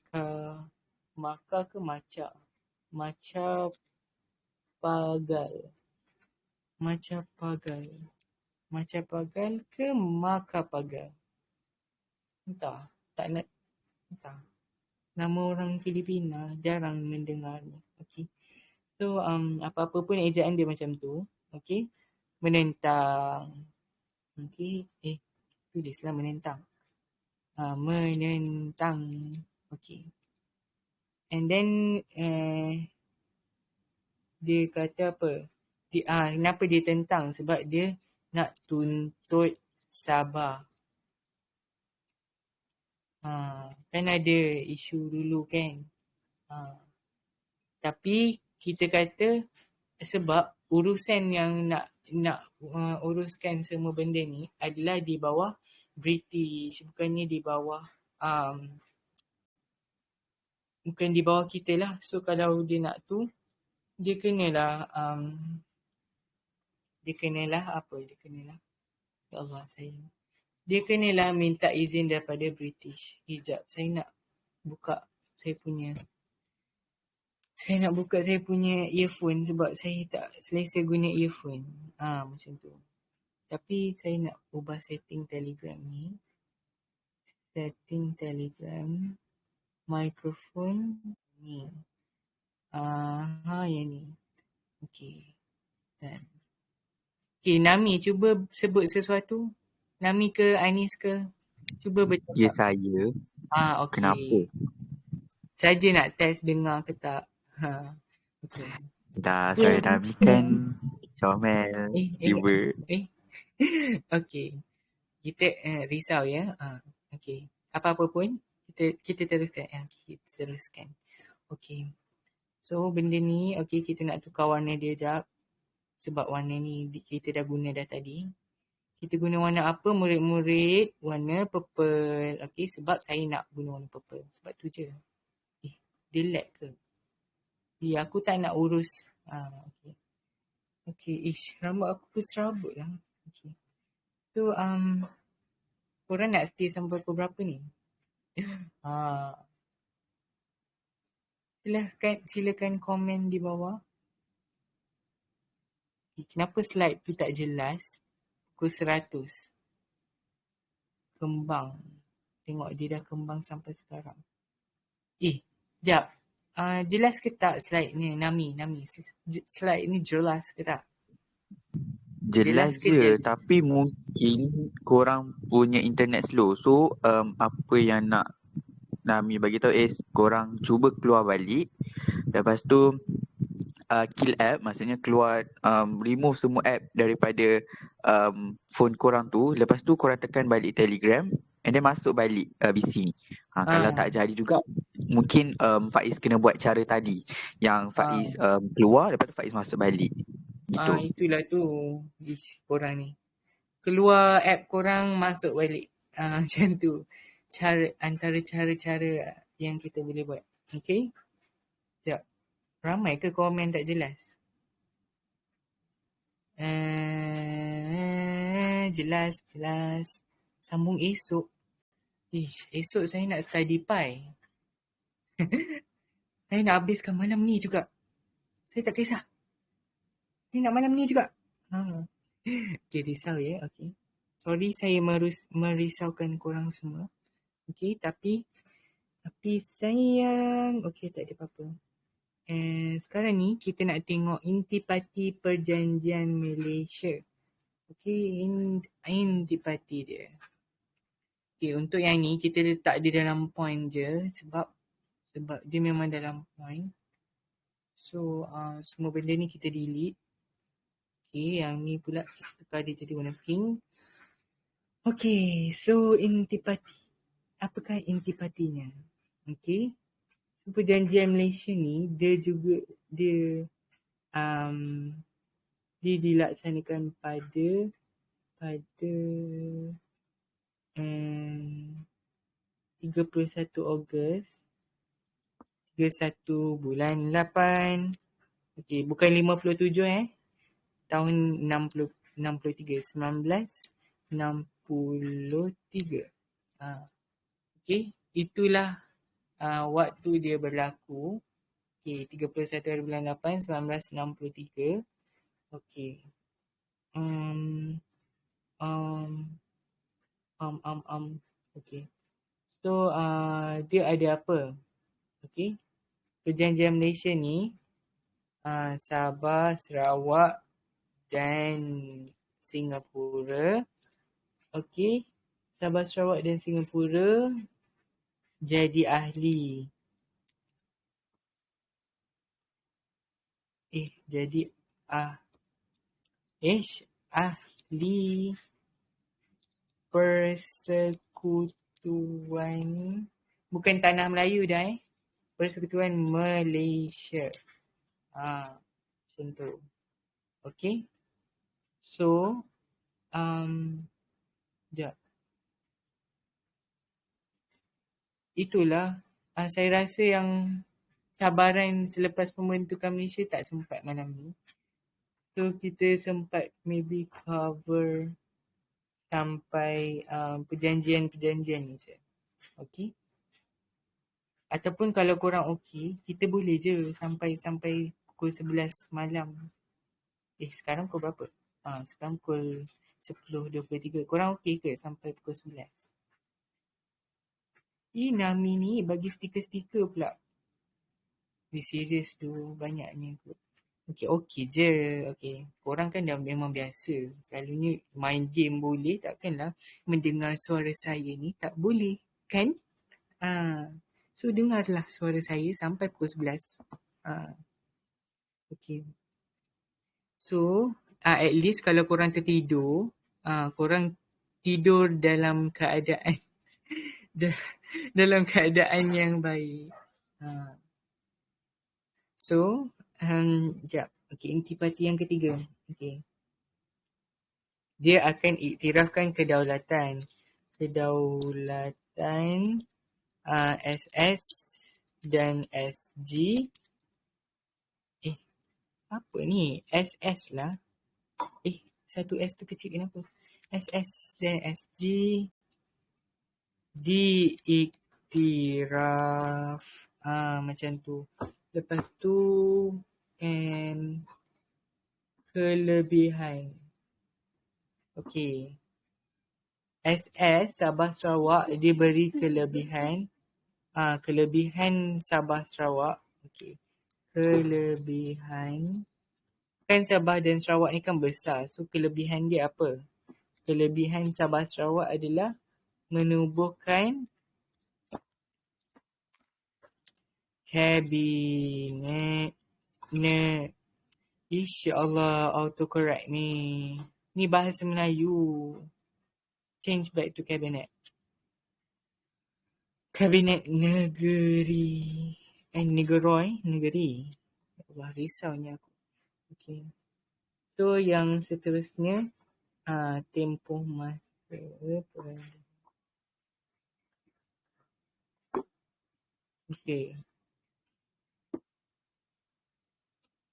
[SPEAKER 1] ke Maca? Maca Pagal. Maca Pagal ke Maka Pagal? Entah. Entah. Nama orang Filipina jarang mendengar. Okay. So apa-apa pun ejaan dia macam tu. Okay. Menentang. Okay. Tulislah menentang. Menentang. Okay. And then dia kata apa? Kenapa dia tentang? Sebab dia nak tuntut Sabah. Kan ada isu dulu kan. Tapi kita kata sebab urusan yang nak uruskan semua benda ni adalah di bawah British, bukannya di bawah bukan di bawah kita lah. So kalau dia nak tu, dia kenalah ya Allah saya. Dia kenalah minta izin daripada British. Hijab. Saya nak buka saya punya earphone sebab saya tak selesa guna earphone. Macam tu. Tapi saya nak ubah setting Telegram ni. Setting Telegram. Microphone ni. Yang ni. Okay. Dan. Okay, Nami cuba sebut sesuatu. Nami ke Anis ke? Cuba bercakap.
[SPEAKER 2] Ya, saya.
[SPEAKER 1] Okay.
[SPEAKER 2] Kenapa?
[SPEAKER 1] Saja nak test dengar ke tak. Okay.
[SPEAKER 2] Dah, saya Nami kan comel. Tiba.
[SPEAKER 1] Okay. Kita risau ya. Okay. Apa-apa pun kita teruskan. Kita teruskan. Okay. So benda ni okay, kita nak tukar warna dia jap. Sebab warna ni kita dah guna dah tadi. Kita guna warna apa murid-murid? Warna purple. Okay, sebab saya nak guna warna purple. Sebab tu je. Dia lag ke? Aku tak nak urus. Okay. Okay, rambut aku pun serabut lah. Okay. So, korang nak stay sampai pukul berapa ni? Silakan komen di bawah. Kenapa slide tu tak jelas? Pukul 100. Kembang. Tengok dia dah kembang sampai sekarang. Jap. Jelas ke tak slide ni? Nami. Slide ni jelas ke tak?
[SPEAKER 2] Jelas je. Tapi mungkin korang punya internet slow. So, apa yang nak Nami bagi tahu korang cuba keluar balik. Lepas tu, kill app, maksudnya keluar, remove semua app daripada phone korang tu. Lepas tu korang tekan balik Telegram and then masuk balik BC ni. Kalau tak jadi juga, mungkin Faiz kena buat cara tadi. Yang Faiz keluar, lepas tu Faiz masuk balik. Gitu.
[SPEAKER 1] Itulah tu. Korang ni. Keluar app korang, masuk balik. Macam tu. Antara cara-cara yang kita boleh buat. Okay? Sekejap. Ramai ke komen tak jelas? Jelas. Sambung esok. Esok saya nak study pi. Saya nak habiskan malam ni juga. Saya tak kisah. Saya nak malam ni juga. Okay, risau ya. Okay. Sorry saya merisaukan korang semua. Okay, tapi sayang. Okay, tak ada apa-apa. Sekarang ni kita nak tengok intipati perjanjian Malaysia. Okay. Okay, intipati dia. Okay, untuk yang ni kita letak dia dalam point je sebab dia memang dalam point. So, semua benda ni kita delete. Okay, yang ni pula kita tukar dia jadi warna pink. Okay, so intipati. Apakah intipatinya? Okay. So, perjanjian Malaysia ni, dia dilaksanakan pada 31 Ogos 31 bulan 8. Okay, bukan 57 tahun 63 1963. Okay, itulah waktu dia berlaku. Okay, 31 hari bulan 8 1963. Okay. Okay. So dia ada apa? Okay. Perjanjian Malaysia ni Sabah, Sarawak dan Singapura. Okay. Sabah, Sarawak dan Singapura jadi ahli. Jadi ahli Persekutuan, bukan Tanah Melayu dah Persekutuan Malaysia. Macam tu. Okay. So, itulah. Saya rasa yang cabaran selepas pembentukan Malaysia tak sempat malam ni. So, kita sempat maybe cover sampai perjanjian-perjanjian ni je. Okay. Ataupun kalau korang okay, kita boleh je sampai pukul 11 malam. Sekarang pukul berapa? Sekarang pukul 10.23. Korang okay ke sampai pukul 11? Nami ni bagi stiker-stiker pula. Serius tu, banyaknya kot. Okay je. Okay. Korang kan dah memang biasa. Selalunya main game boleh, takkanlah mendengar suara saya ni tak boleh. Kan? So, dengarlah suara saya sampai pukul 11. Okay. So, at least kalau korang tertidur, korang tidur dalam keadaan dalam keadaan yang baik. So, sekejap. Okay, intipati yang ketiga. Okay. Dia akan iktirafkan kedaulatan SS dan SG. Apa ni? SS lah. Satu S tu kecil kenapa? SS dan SG diiktiraf. Macam tu. Lepas tu kelebihan. Okay. SS Sabah Sarawak diberi kelebihan. Kelebihan Sabah Sarawak. Okay. Kelebihan. Kan Sabah dan Sarawak ni kan besar. So kelebihan dia apa? Kelebihan Sabah Sarawak adalah menubuhkan kabinet. InsyaAllah autocorrect ni. Ni bahasa Melayu. Change back to cabinet. Kabinet negeri. Negeri. Allah, risaunya aku. Okay. So yang seterusnya tempoh masa. Okay.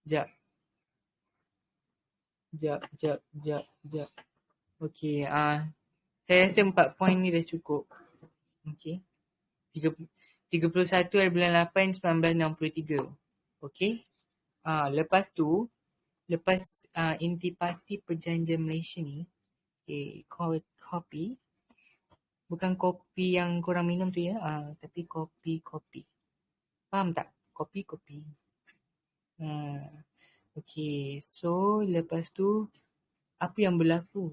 [SPEAKER 1] Sekejap. Okay. Saya rasa 4 poin ni dah cukup. Okay. 31 hari bulan 8 1963. Okay. Lepas tu, intipati perjanjian Malaysia ni, okay, kopi. Bukan kopi yang korang minum tu ya, tapi kopi. Faham tak? Kopi. Okay, so lepas tu Apa yang berlaku?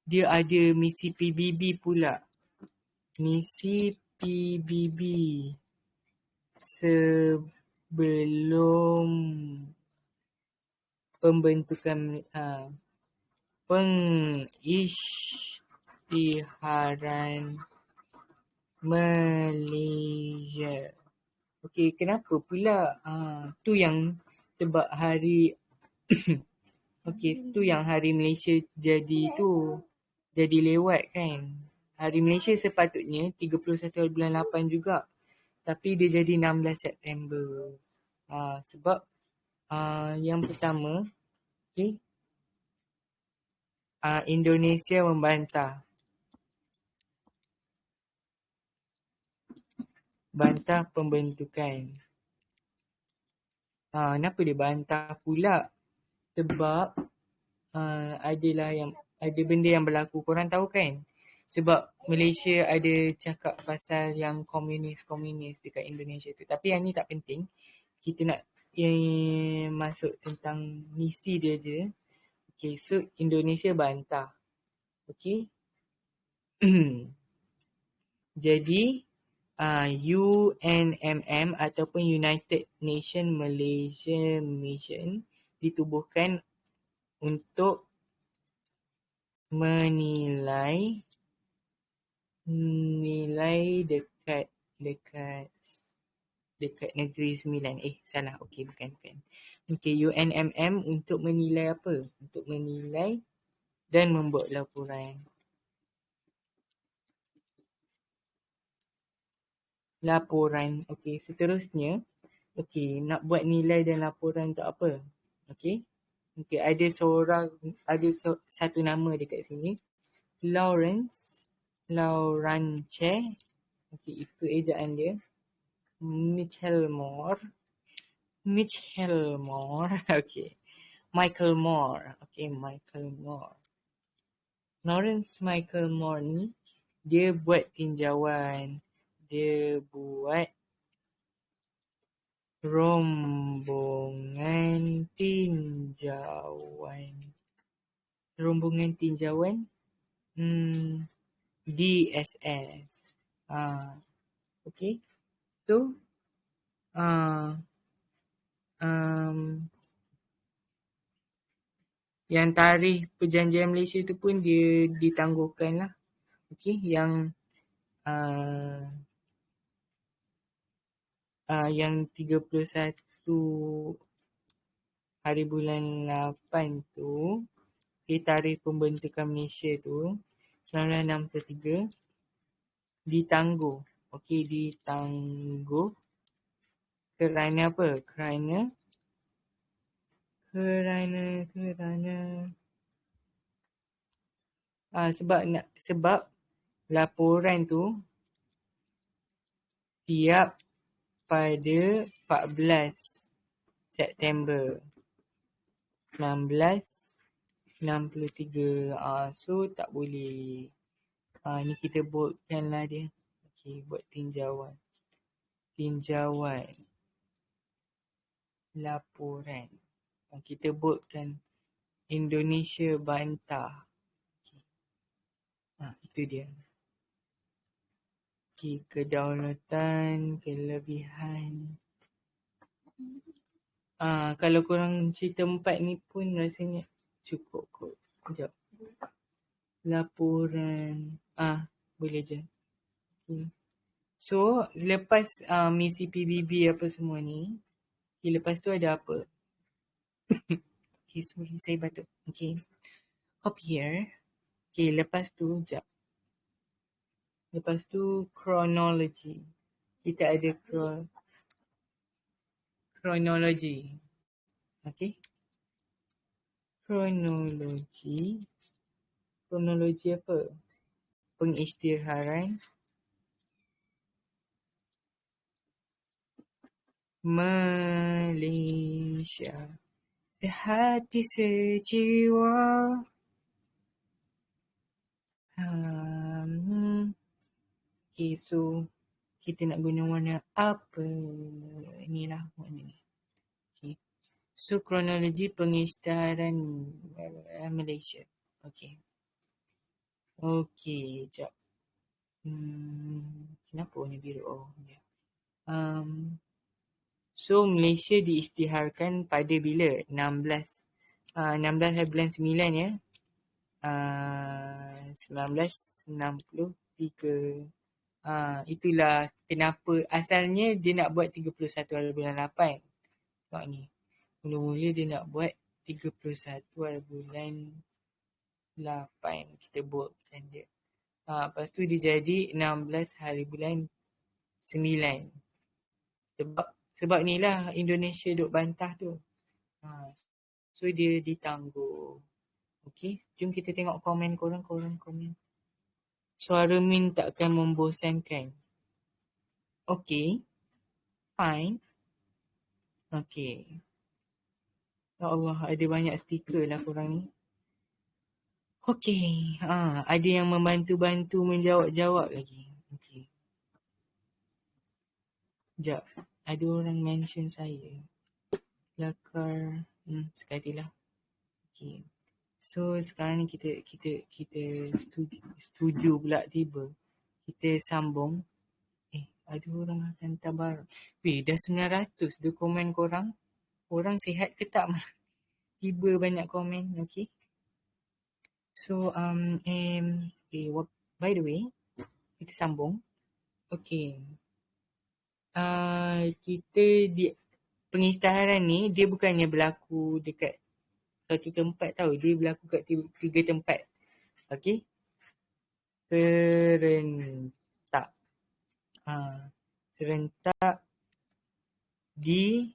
[SPEAKER 1] Dia ada misi PBB pula. Misi PBB sebelum pembentukan pengisytiharan Malaysia. Okey, kenapa pula? Tu yang sebab hari okey, tu yang hari Malaysia jadi tu. Jadi lewat kan. Hari Malaysia sepatutnya 31 bulan 8 juga. Tapi dia jadi 16 September. Sebab yang pertama, okay, Indonesia membantah. Bantah pembentukan. Kenapa dia bantah pula? Sebab ada benda yang berlaku. Korang tahu kan? Sebab Malaysia ada cakap pasal yang komunis-komunis dekat Indonesia tu. Tapi yang ni tak penting. Kita nak masuk tentang misi dia je. Okay, so Indonesia bantah. Okay. Jadi UNMM ataupun United Nation Malaysia Mission ditubuhkan untuk menilai dekat Negeri Sembilan. Salah. Okey, bukan. Okey, UNMM untuk menilai apa? Untuk menilai dan membuat laporan. Okey, seterusnya. Okey, nak buat nilai dan laporan untuk apa? Okey. Okey, ada satu nama dekat sini. Lawrence. Okey, itu ejaan dia. Michael Moore. Okey. Michael Moore. Okey, Michael Moore. Lawrence Michael Moore ni, dia buat tinjauan. Dia buat rombongan tinjauan DSS. Okay. So yang tarikh perjanjian Malaysia tu pun dia ditangguhkan lah. Okay. Yang 31 hari bulan 8 tu, tarikh pembentukan Malaysia tu 1963 ditangguh. Okey, ditangguh kerana apa? Kerana sebab laporan tu tiap pada 14 September 1963. So tak boleh. Ni kita boldkan lah dia. Okay, buat tinjauan laporan. Kita boldkan Indonesia bantah. Okay. Itu dia. Okay, kedaulatan, kelebihan. Kalau korang cerita 4 ni pun rasanya cukup kot. Sekejap. Laporan. Boleh je. Okay. So, lepas misi PBB apa semua ni, lepas tu ada apa? Okay, sorry, saya batuk. Okay. Hop here. Okay, lepas tu, lepas tu, kronologi. Kita ada kronologi. Okay. Kronologi apa? Pengisytiharan Malaysia. Sehati sejiwa. Okay, so kita nak guna warna apa? Inilah warna ni. Okay. So kronologi pengisytiharan Malaysia. Okey. Okey, jap. Kenapa warna biru? Oh, ya. So Malaysia diisytiharkan pada bila? 16 hari bulan 9 ya. 1963. Itulah kenapa asalnya dia nak buat 31 hari bulan 8. Tengok ni. Mula-mula dia nak buat 31 hari bulan 8. Kita buat macam dia. Lepas tu dia jadi 16 hari bulan 9. Sebab ni lah Indonesia duk bantah tu. So dia ditangguh. Okay, jom kita tengok komen korang komen. Suara Min takkan membosankan. Okay, fine. Okay. Ya Allah, ada banyak stiker lah korang ni. Okay, ada yang membantu-bantu menjawab-jawab lagi. Okay. Sekejap, ada orang mention saya. Lakar, sekalilah. Okay. So sekarang ni kita setuju pula tiba. Kita sambung. Ada orang hantar barang. Dah 900 dia komen korang. Orang sihat ke tak? Tiba banyak komen. Okay. So by the way, kita sambung. Okay. Kita di pengisytiharan ni dia bukannya berlaku dekat satu tempat tau. Dia berlaku kat 3 tempat. Okay. Serentak. Serentak di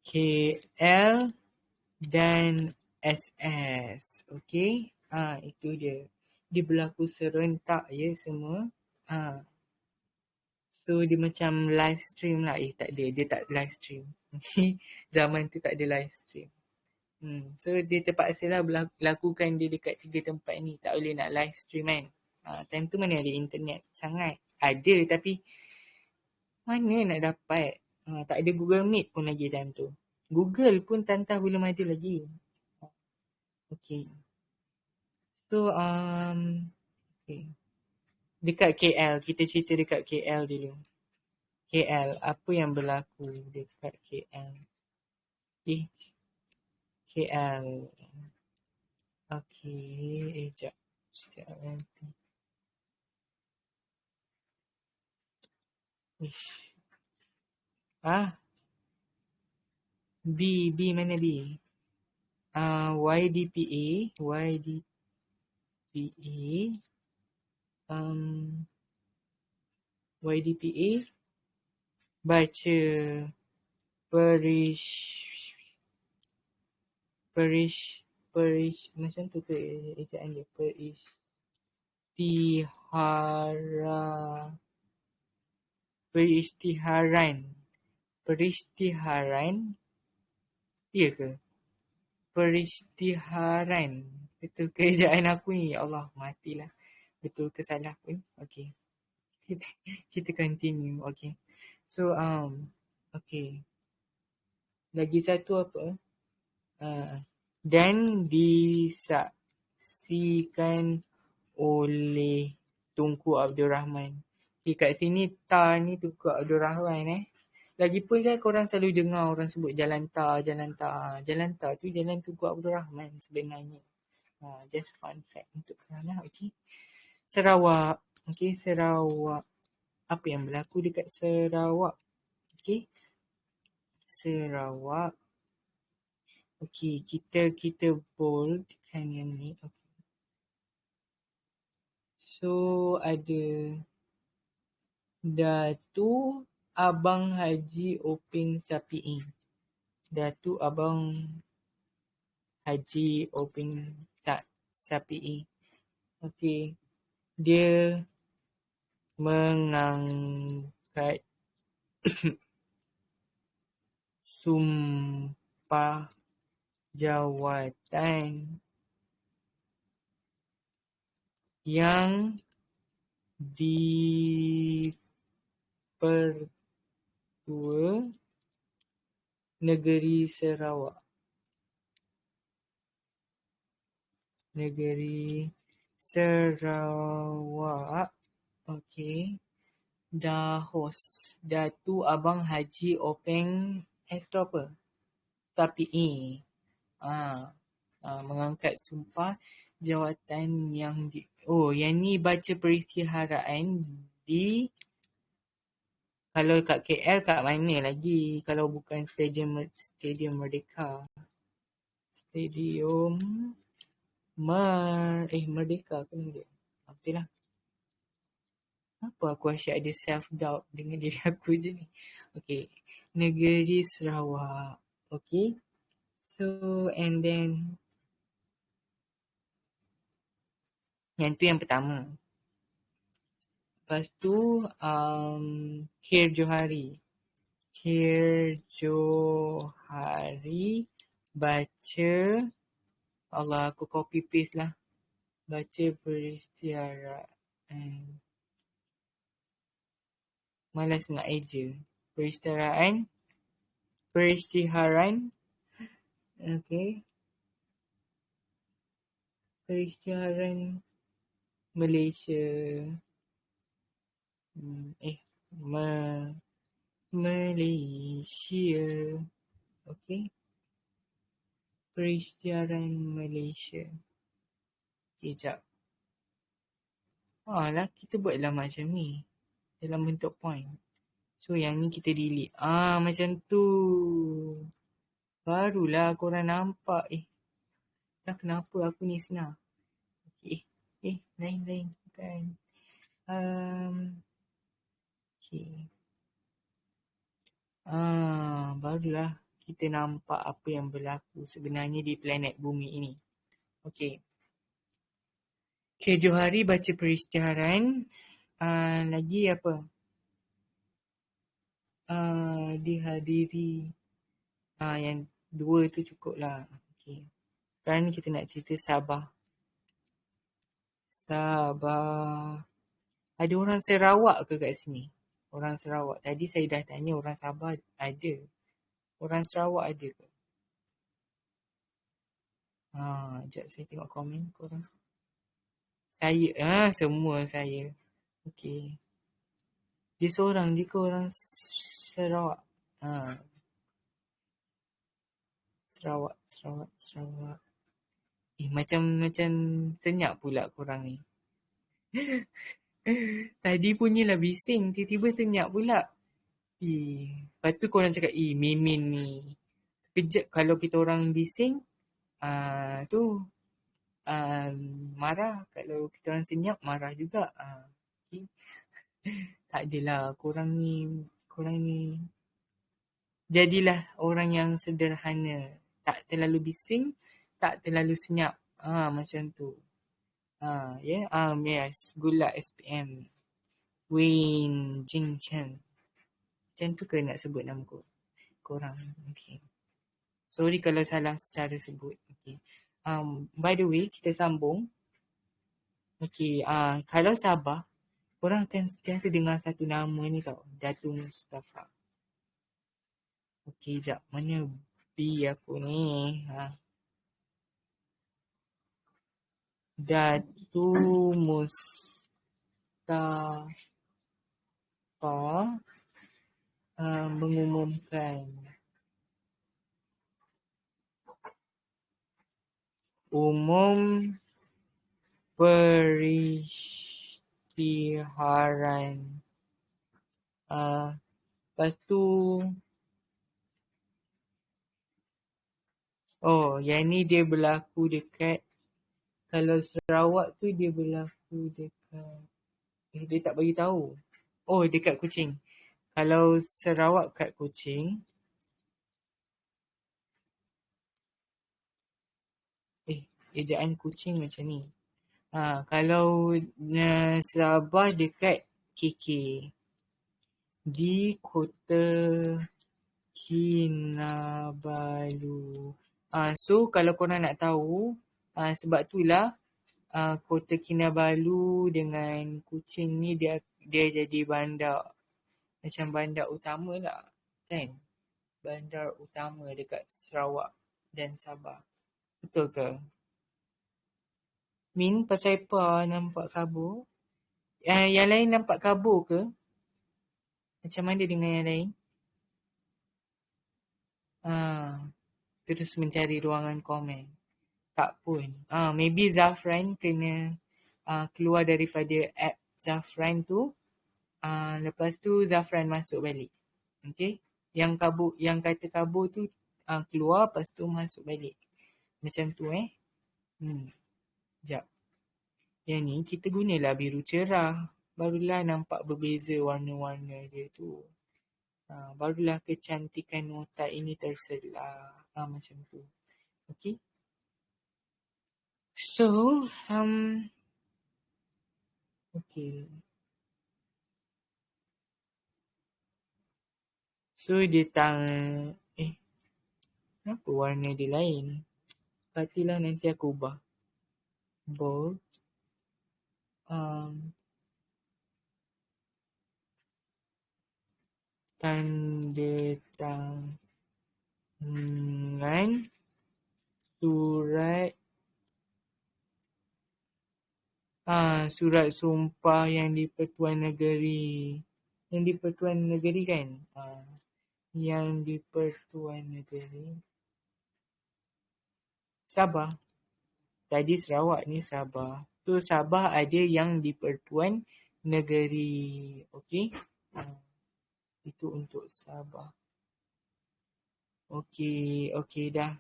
[SPEAKER 1] KL dan SS. Okay. Itu dia. Dia berlaku serentak ya semua. So dia macam live stream lah. Tak ada. Dia tak live stream. Zaman tu tak ada live stream. So dia terpaksa lah lakukan dia dekat 3 tempat ni. Tak boleh nak live stream kan. Time tu mana ada internet sangat. Ada tapi mana nak dapat. Tak ada Google Meet pun lagi time tu. Google pun tantah belum ada lagi. Okay. So okay. Dekat KL. Kita cerita dekat KL dulu. KL. Apa yang berlaku dekat KL? KL. Okay. Sekejap. Sekejap nanti. B mana B? YDPA baca Perish macam tu ke ejaan dia? Perisytiharan. Ya ke? Perisytiharan. Betul ke ejaan aku ni? Ya Allah, matilah. Betul ke salah pun? Okay. Kita continue. Okay. So, okay. Lagi satu apa? Dan disaksikan oleh Tunku Abdul Rahman. Kat sini Ta ni Tunku Abdul Rahman Lagipun kan korang selalu dengar orang sebut Jalan Ta. Jalan tu Jalan Tunku Abdul Rahman sebenarnya. Just fun fact untuk korang. Okay. Sarawak. Okay, Sarawak. Apa yang berlaku dekat Sarawak? Okay. Sarawak. Okay, kita boldkan yang ni. Okay. So, ada Datu Abang Haji Oping Sapi'i. Datu Abang Haji Oping Sapi'i. Okay. Dia mengangkat sumpah jawatan yang dipertua Negeri Sarawak. Negeri Sarawak. Okey. Dahos. Datu Abang Haji Openg S tu apa? Tapi mengangkat sumpah jawatan yang yang ni baca peristiharaan di, kalau kat KL kat mana lagi kalau bukan Stadium Merdeka. Stadium Merdeka ke mana dia? Betul lah. Apa aku asyik ada self-doubt dengan diri aku je ni. Okay. Negeri Sarawak. Okay. So, and then yang tu yang pertama. Lepas tu, Khair Johari. Khair Johari baca, Allah aku copy paste lah. Baca peristiharaan. Malas nak eja. Peristiharaan. Okay. Peristiharaan Malaysia. Malaysia. Okay. Peristiharaan Malaysia. Okay, jap. Lah, kita buatlah macam ni. Dalam bentuk point. So, yang ni kita delete. Macam tu. Barulah korang nampak. Dah kenapa aku ni senang. Okay. Lain. Bukan. Okay. Barulah kita nampak apa yang berlaku sebenarnya di planet bumi ini. Okay. Khair Johari baca peristiharaan. Lagi apa? Dihadiri. Yang dua tu cukup lah. Okay. Sekarang ni kita nak cerita Sabah. Ada orang Sarawak ke kat sini? Orang Sarawak. Tadi saya dah tanya orang Sabah ada. Orang Sarawak ada ke? Sekejap saya tengok komen korang. Saya. Semua saya. Okay. Dia seorang je ke orang Sarawak? Sarawak. Macam senyap pula korang ni. Tadi punyalah bising, tiba-tiba senyap pula. Lepas tu korang cakap, Mimin ni. Sekejap kalau kita orang bising, marah. Kalau kita orang senyap, marah juga. Okay. Tak adalah, korang ni. Jadilah orang yang sederhana. Tak terlalu bising, tak terlalu senyap. Macam tu. Yes. Good luck SPM. Wayne Jing Chen. Macam tu ke nak sebut nama korang? Okay. Sorry kalau salah secara sebut. Okay. By the way, kita sambung. Okay. Kalau Sabah, korang akan sentiasa dengar satu nama ni tau. Datuk Mustafa. Okay, jap. Mana B aku ni? Datuk Mustafa mengumumkan umum peristiharaan. Lepas tu yang ni dia berlaku dekat, kalau Sarawak tu dia berlaku dekat, dia tak bagi tahu. Dekat Kuching. Kalau Sarawak kat Kuching. Ejaan Kuching macam ni. Kalau Sabah dekat KK. Di Kota Kinabalu. So kalau korang nak tahu, sebab itulah Kota Kinabalu dengan Kuching ni dia jadi bandar. Macam bandar utama lah. Kan? bandar utama dekat Sarawak dan Sabah. Betul ke? Min, pasal apa nampak kabur? Yang lain nampak kabur ke? Macam mana dengan yang lain? Terus mencari ruangan komen. Tak pun. Maybe Zafran kena keluar daripada app Zafran tu. Lepas tu Zafran masuk balik. Okay? Yang kata kabur tu keluar, lepas tu masuk balik. Macam tu Sekejap. Yang ni kita gunalah biru cerah. Barulah nampak berbeza warna-warna dia tu. Barulah kecantikan nota ini terselah. Macam tu. Okay. So, okay. So, dia kenapa warna dia lain? Patilah nanti aku ubah. Bold. Tanda tangan surat sumpah yang di Pertuan Negeri. Yang di Pertuan Negeri kan? Yang di Pertuan Negeri. Sabah. Tadi Sarawak ni Sabah. So Sabah ada yang di Pertuan Negeri. Okay? Itu untuk Sabah. Okay dah.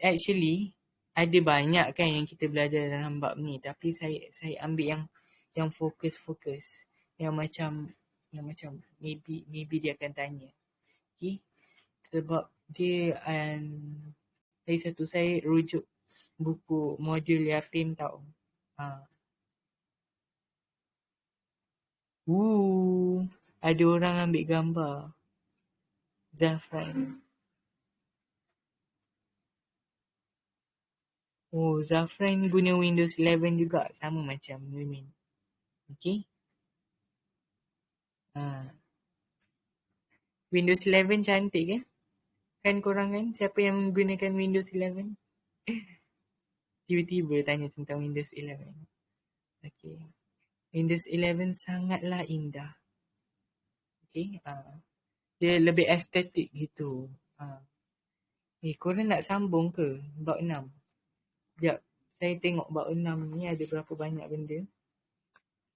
[SPEAKER 1] Actually ada banyak kan yang kita belajar dalam bab ni, tapi saya ambil yang fokus. Yang macam maybe dia akan tanya. Okay? Sebab dia saya rujuk buku modul Yapim tau. Ada orang ambil gambar Zafran. Zafran guna Windows 11 juga, sama macam Mimin. Okay. Windows 11 cantik kan? Kan korang kan? Siapa yang menggunakan Windows 11? Tiba-tiba tanya tentang Windows 11. Okay. Windows 11 sangatlah indah. Okay. Dia lebih estetik gitu. Korang nak sambung ke? Bab 6. Sekejap. Saya tengok bab 6 ni ada berapa banyak benda.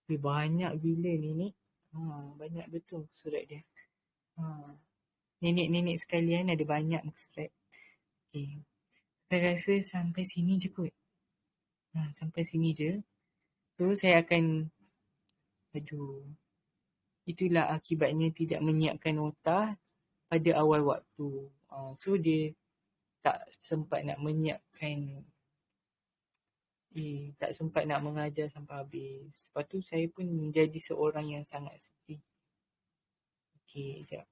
[SPEAKER 1] Banyak gila ni. Banyak betul surat dia. Nenek-nenek sekalian ada banyak surat. Okay. Saya rasa sampai sini je kot. Sampai sini je. So saya akan itulah akibatnya tidak menyiapkan nota pada awal waktu. So dia tak sempat nak menyiapkan, tak sempat nak mengajar sampai habis. Lepas tu saya pun menjadi seorang yang sangat sedih. Okay, sekejap.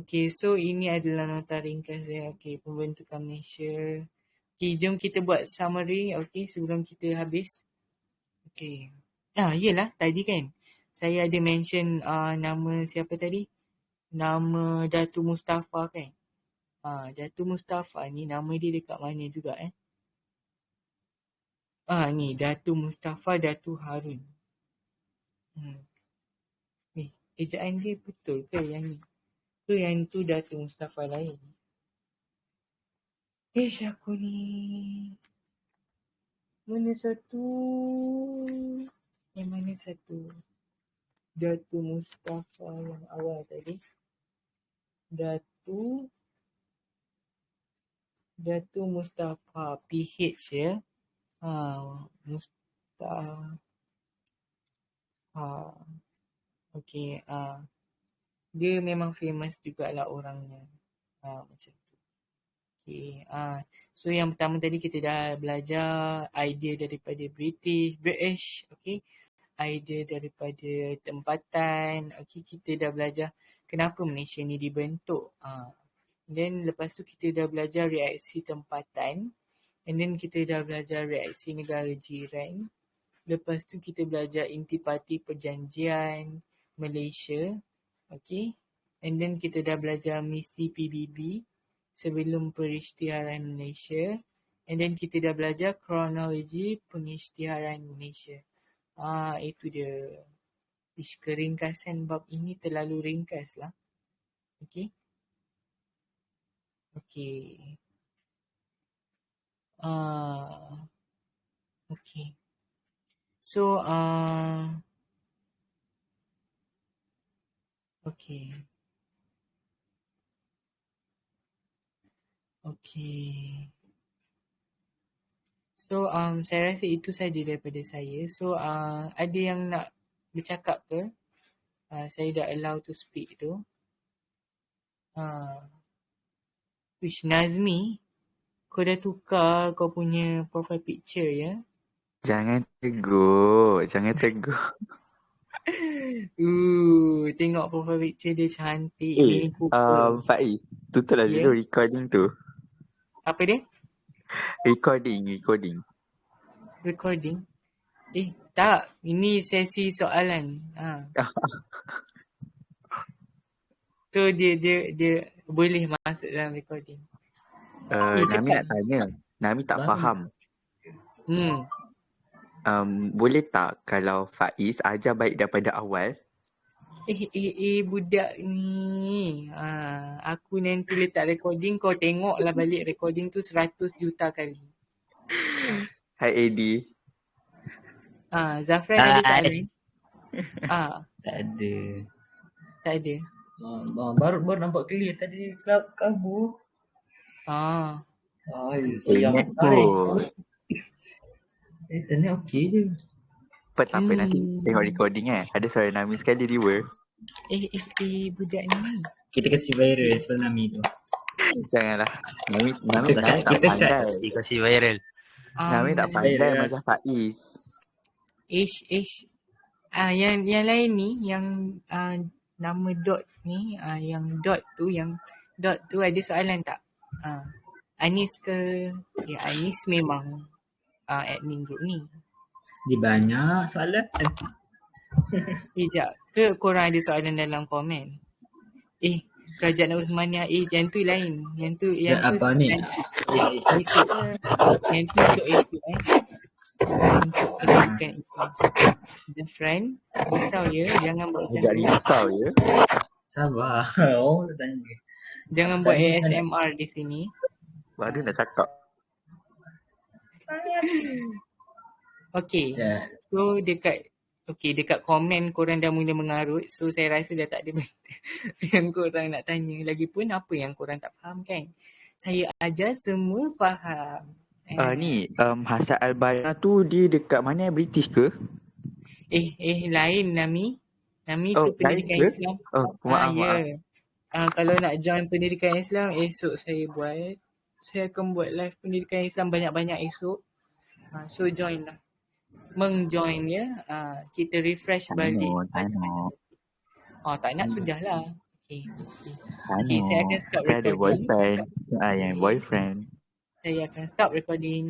[SPEAKER 1] Okay, so ini adalah nota ringkas saya. Okay, pembentukan Malaysia. Okay, jom kita buat summary. Okay, sebelum kita habis. Okay. Yelah, tadi kan. Saya ada mention nama siapa tadi? Nama Datu Mustafa kan? Datu Mustafa ni nama dia dekat mana juga ni Datu Mustafa Datu Harun. Ejaan dia betul ke yang ni? Ke yang tu Datu Mustafa lain? Aku ni. Mana satu? Yang mana satu? Datu Mustafa yang awal tadi. Datu Mustafa PH ya. Mustafa. Okay. Dia memang famous jugalah orangnya. Macam tu. Okay. So yang pertama tadi kita dah belajar idea daripada British. Okay. Idea daripada tempatan. Okay. Kita dah belajar kenapa Malaysia ni dibentuk. Then lepas tu kita dah belajar reaksi tempatan. And then kita dah belajar reaksi negara jiran. Lepas tu kita belajar intipati perjanjian Malaysia. Okay. And then kita dah belajar misi PBB sebelum perisytiharan Malaysia. And then kita dah belajar kronologi pengisytiharan Malaysia. Itu dia. Keringkasan bab ini terlalu ringkas lah. Okay. Okay. Okay. So, okay. Okay. So, saya rasa itu saja daripada saya. So, ada yang nak bercakap ke? Saya dah allow to speak tu. Wish Nazmi, kau dah tukar kau punya profile picture ya?
[SPEAKER 2] Jangan tegur.
[SPEAKER 1] Tengok profile picture dia cantik. Mini Cooper.
[SPEAKER 2] Faiz, tutup lah dulu recording tu.
[SPEAKER 1] Apa dia?
[SPEAKER 2] Recording.
[SPEAKER 1] Tak. Ini sesi soalan. So dia boleh masuk dalam recording.
[SPEAKER 2] Nami nak tanya. Nami tak faham. Boleh tak kalau Faiz ajar baik daripada awal?
[SPEAKER 1] Budak ni. Aku nanti letak recording, kau tengoklah balik recording tu 100 juta kali.
[SPEAKER 2] Hai Eddie.
[SPEAKER 1] Zafran ada soalan? Tak ada.
[SPEAKER 3] Baru nampak clear tadi kabur.
[SPEAKER 2] Internet tu.
[SPEAKER 3] Internet okey je.
[SPEAKER 2] Tak apa nanti tengok recording Ada suara Nami sekali river.
[SPEAKER 1] Budak ni.
[SPEAKER 3] Kita kasih viral suara Nami tu.
[SPEAKER 2] Janganlah. Nami tak pandai.
[SPEAKER 4] Kita kasih viral.
[SPEAKER 2] Nami tak pandai macam Faiz.
[SPEAKER 1] Yang lain ni, yang nama dot ni, yang dot tu ada soalan tak? Anis ke? Ya, Anis memang admin group ni.
[SPEAKER 3] Dia banyak soalan.
[SPEAKER 1] Sekejap. Ke korang ada soalan dalam komen? Kerajaan Osmania. Yang tu lain. Yang tu
[SPEAKER 3] apa ni?
[SPEAKER 1] Esok. Yang tu untuk esok Bukan esok. The friend. Risau ya. Jangan buat macam tu.
[SPEAKER 2] Risau ya.
[SPEAKER 3] Sabar. Tak tanya.
[SPEAKER 1] Jangan buat ASMR di sini.
[SPEAKER 2] Baru nak cakap.
[SPEAKER 1] Okay. So dekat komen korang dah mula mengarut. So saya rasa dah tak ada benda yang korang nak tanya. Lagipun apa yang korang tak faham kan? Saya ajar semua faham.
[SPEAKER 2] Ni Hasan Al-Banna tu dia dekat mana? British ke?
[SPEAKER 1] Lain Nami. Nami tu pendidikan Islam.
[SPEAKER 2] Maaf.
[SPEAKER 1] Kalau nak join pendidikan Islam, esok saya buat. Saya akan buat live pendidikan Islam banyak-banyak esok. So join lah. Mengjoin ya. Kita refresh balik. Tak nak sudahlah. Okay, saya akan stop recording.
[SPEAKER 2] Ada boyfriend. Yang boyfriend.
[SPEAKER 1] Saya akan stop recording.